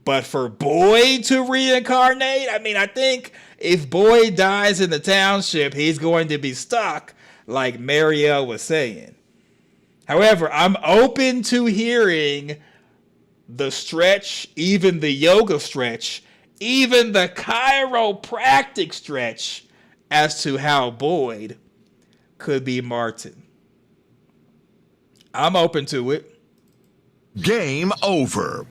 Speaker 1: But for Boyd to reincarnate, I think if Boyd dies in the township, he's going to be stuck, like Marielle was saying. However, I'm open to hearing the stretch, even the yoga stretch, even the chiropractic stretch. as to how Boyd could be Martin. I'm open to it.
Speaker 15: Game over.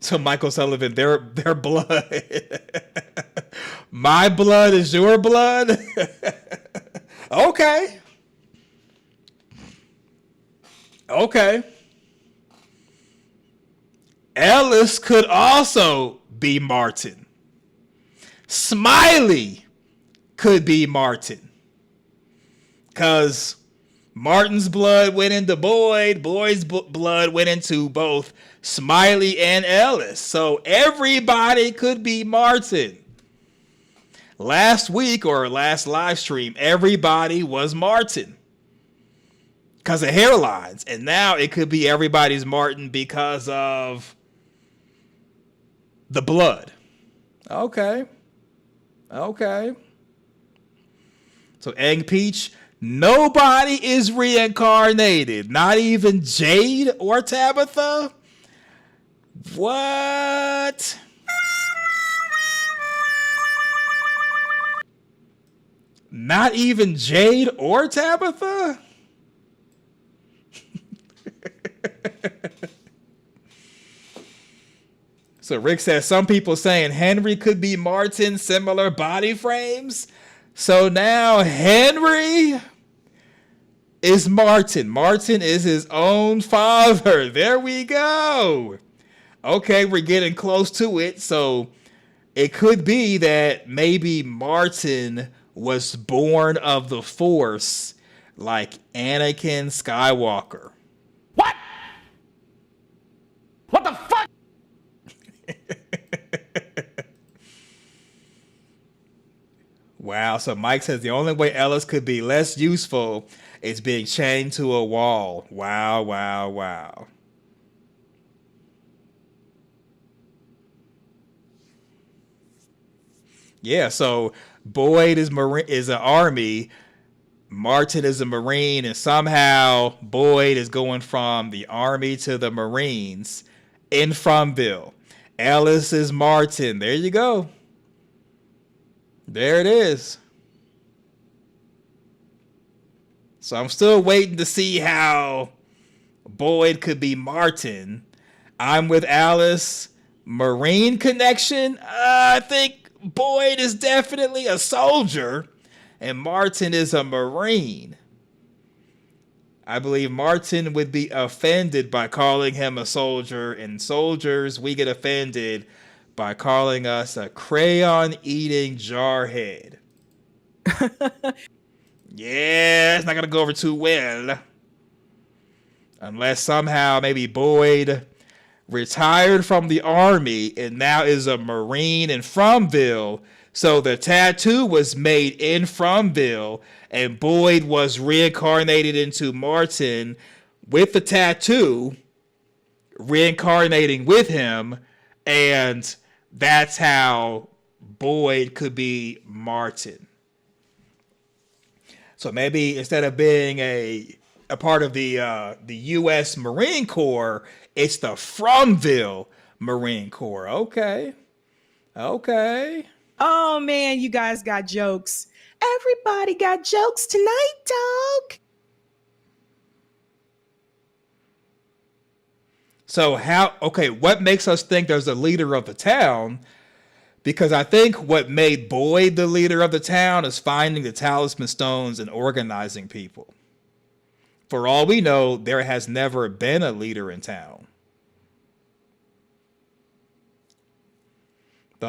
Speaker 1: So Michael Sullivan, their blood. My blood is your blood. Okay. Ellis could also be Martin. Smiley could be Martin. Because Martin's blood went into Boyd. Boyd's blood went into both Smiley and Ellis. So everybody could be Martin. Last week or last live stream, everybody was Martin because of hairlines. And now it could be everybody's Martin because of the blood. Okay. So Egg Peach, nobody is reincarnated. Not even Jade or Tabitha? What? Not even Jade or Tabitha? So Rick says some people saying Henry could be Martin, similar body frames. So now Henry is Martin. Martin is his own father. There we go. Okay, we're getting close to it. So it could be that maybe Martin was born of the Force like Anakin Skywalker.
Speaker 20: What? What the fuck?
Speaker 1: Wow, so Mike says the only way Ellis could be less useful is being chained to a wall. Wow. Yeah, so Boyd is an army, Martin is a Marine, and somehow Boyd is going from the army to the Marines in Fromville. Ellis is Martin. There you go. There it is. So I'm still waiting to see how Boyd could be Martin. I'm with Alice. Marine connection? I think Boyd is definitely a soldier, and Martin is a Marine. I believe Martin would be offended by calling him a soldier, and soldiers, we get offended by calling us a crayon-eating jarhead. Yeah, it's not going to go over too well. Unless somehow maybe Boyd retired from the army and now is a Marine in Fromville. So the tattoo was made in Fromville, and Boyd was reincarnated into Martin with the tattoo, reincarnating with him, and that's how Boyd could be Martin. So maybe instead of being a part of the U.S. Marine Corps, it's the Fromville Marine Corps. Okay.
Speaker 3: Oh man, you guys got jokes. Everybody got jokes tonight, dog.
Speaker 1: So what makes us think there's a leader of the town? Because I think what made Boyd the leader of the town is finding the talisman stones and organizing people. For all we know, there has never been a leader in town.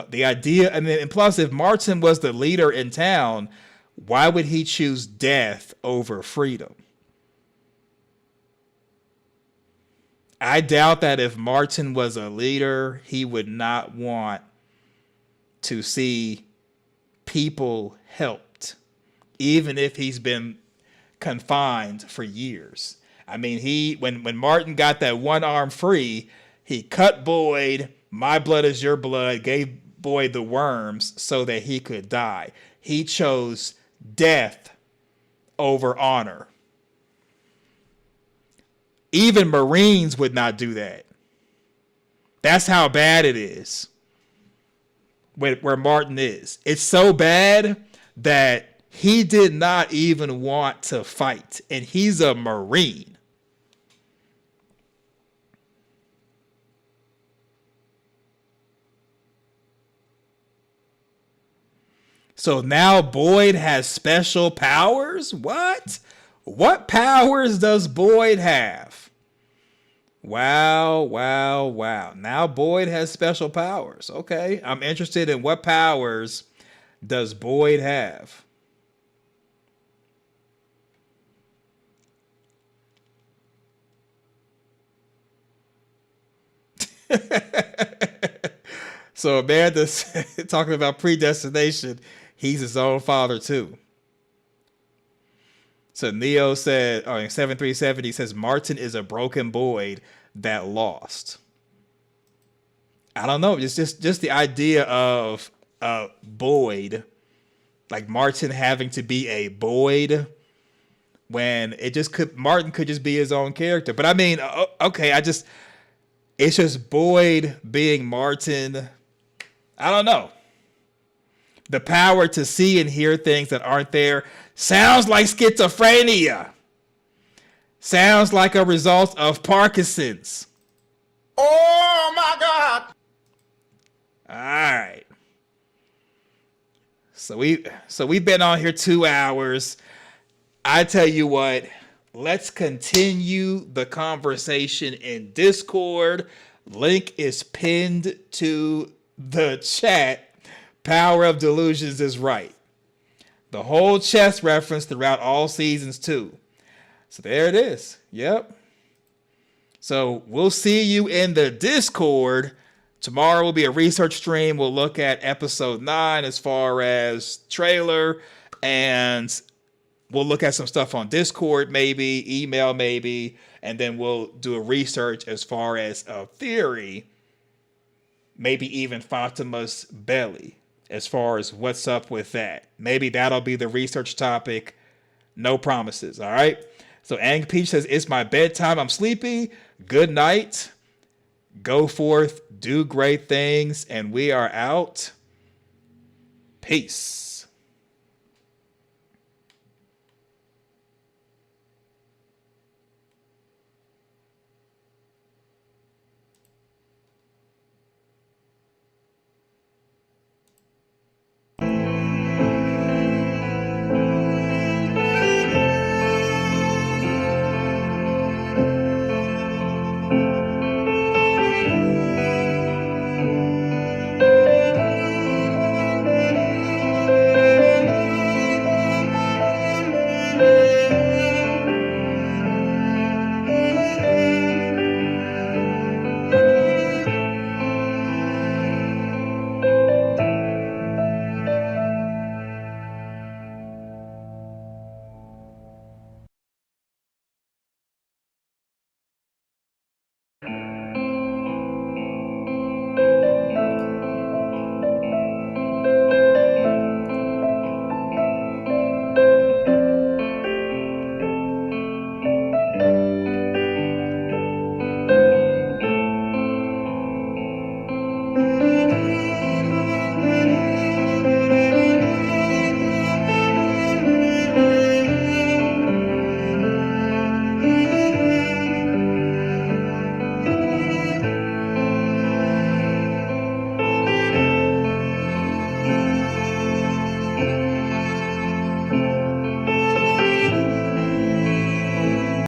Speaker 1: The idea, and plus, if Martin was the leader in town, why would he choose death over freedom? I doubt that if Martin was a leader, he would not want to see people helped, even if he's been confined for years. I mean, when Martin got that one arm free, he cut Boyd, my blood is your blood, gave Boyd the worms so that he could die. He chose death over honor. Even Marines would not do that. That's how bad it is. Where Martin is. It's so bad that he did not even want to fight. And he's a Marine. So now Boyd has special powers? What? What powers does Boyd have? Wow, wow, wow. Now Boyd has special powers. Okay, I'm interested in what powers does Boyd have? So Amanda's talking about predestination. He's his own father too. So Neo said, in 737, he says Martin is a broken Boyd that lost. I don't know. It's just the idea of Boyd, like Martin having to be a Boyd, when Martin could just be his own character. But I mean, okay, it's just Boyd being Martin. I don't know. The power to see and hear things that aren't there sounds like schizophrenia. Sounds like a result of Parkinson's.
Speaker 20: Oh my God.
Speaker 1: All right. So we've been on here 2 hours. I tell you what, let's continue the conversation in Discord. Link is pinned to the chat. Power of Delusions is right. The whole chess reference throughout all seasons too. So there it is. Yep. So we'll see you in the Discord. Tomorrow will be a research stream. We'll look at episode 9 as far as trailer, and we'll look at some stuff on Discord, maybe, email, maybe, and then we'll do a research as far as a theory, maybe even Fatima's belly, as far as what's up with that. Maybe that'll be the research topic. No promises, all right? So Ang Peach says, it's my bedtime. I'm sleepy. Good night. Go forth, do great things, and we are out. Peace.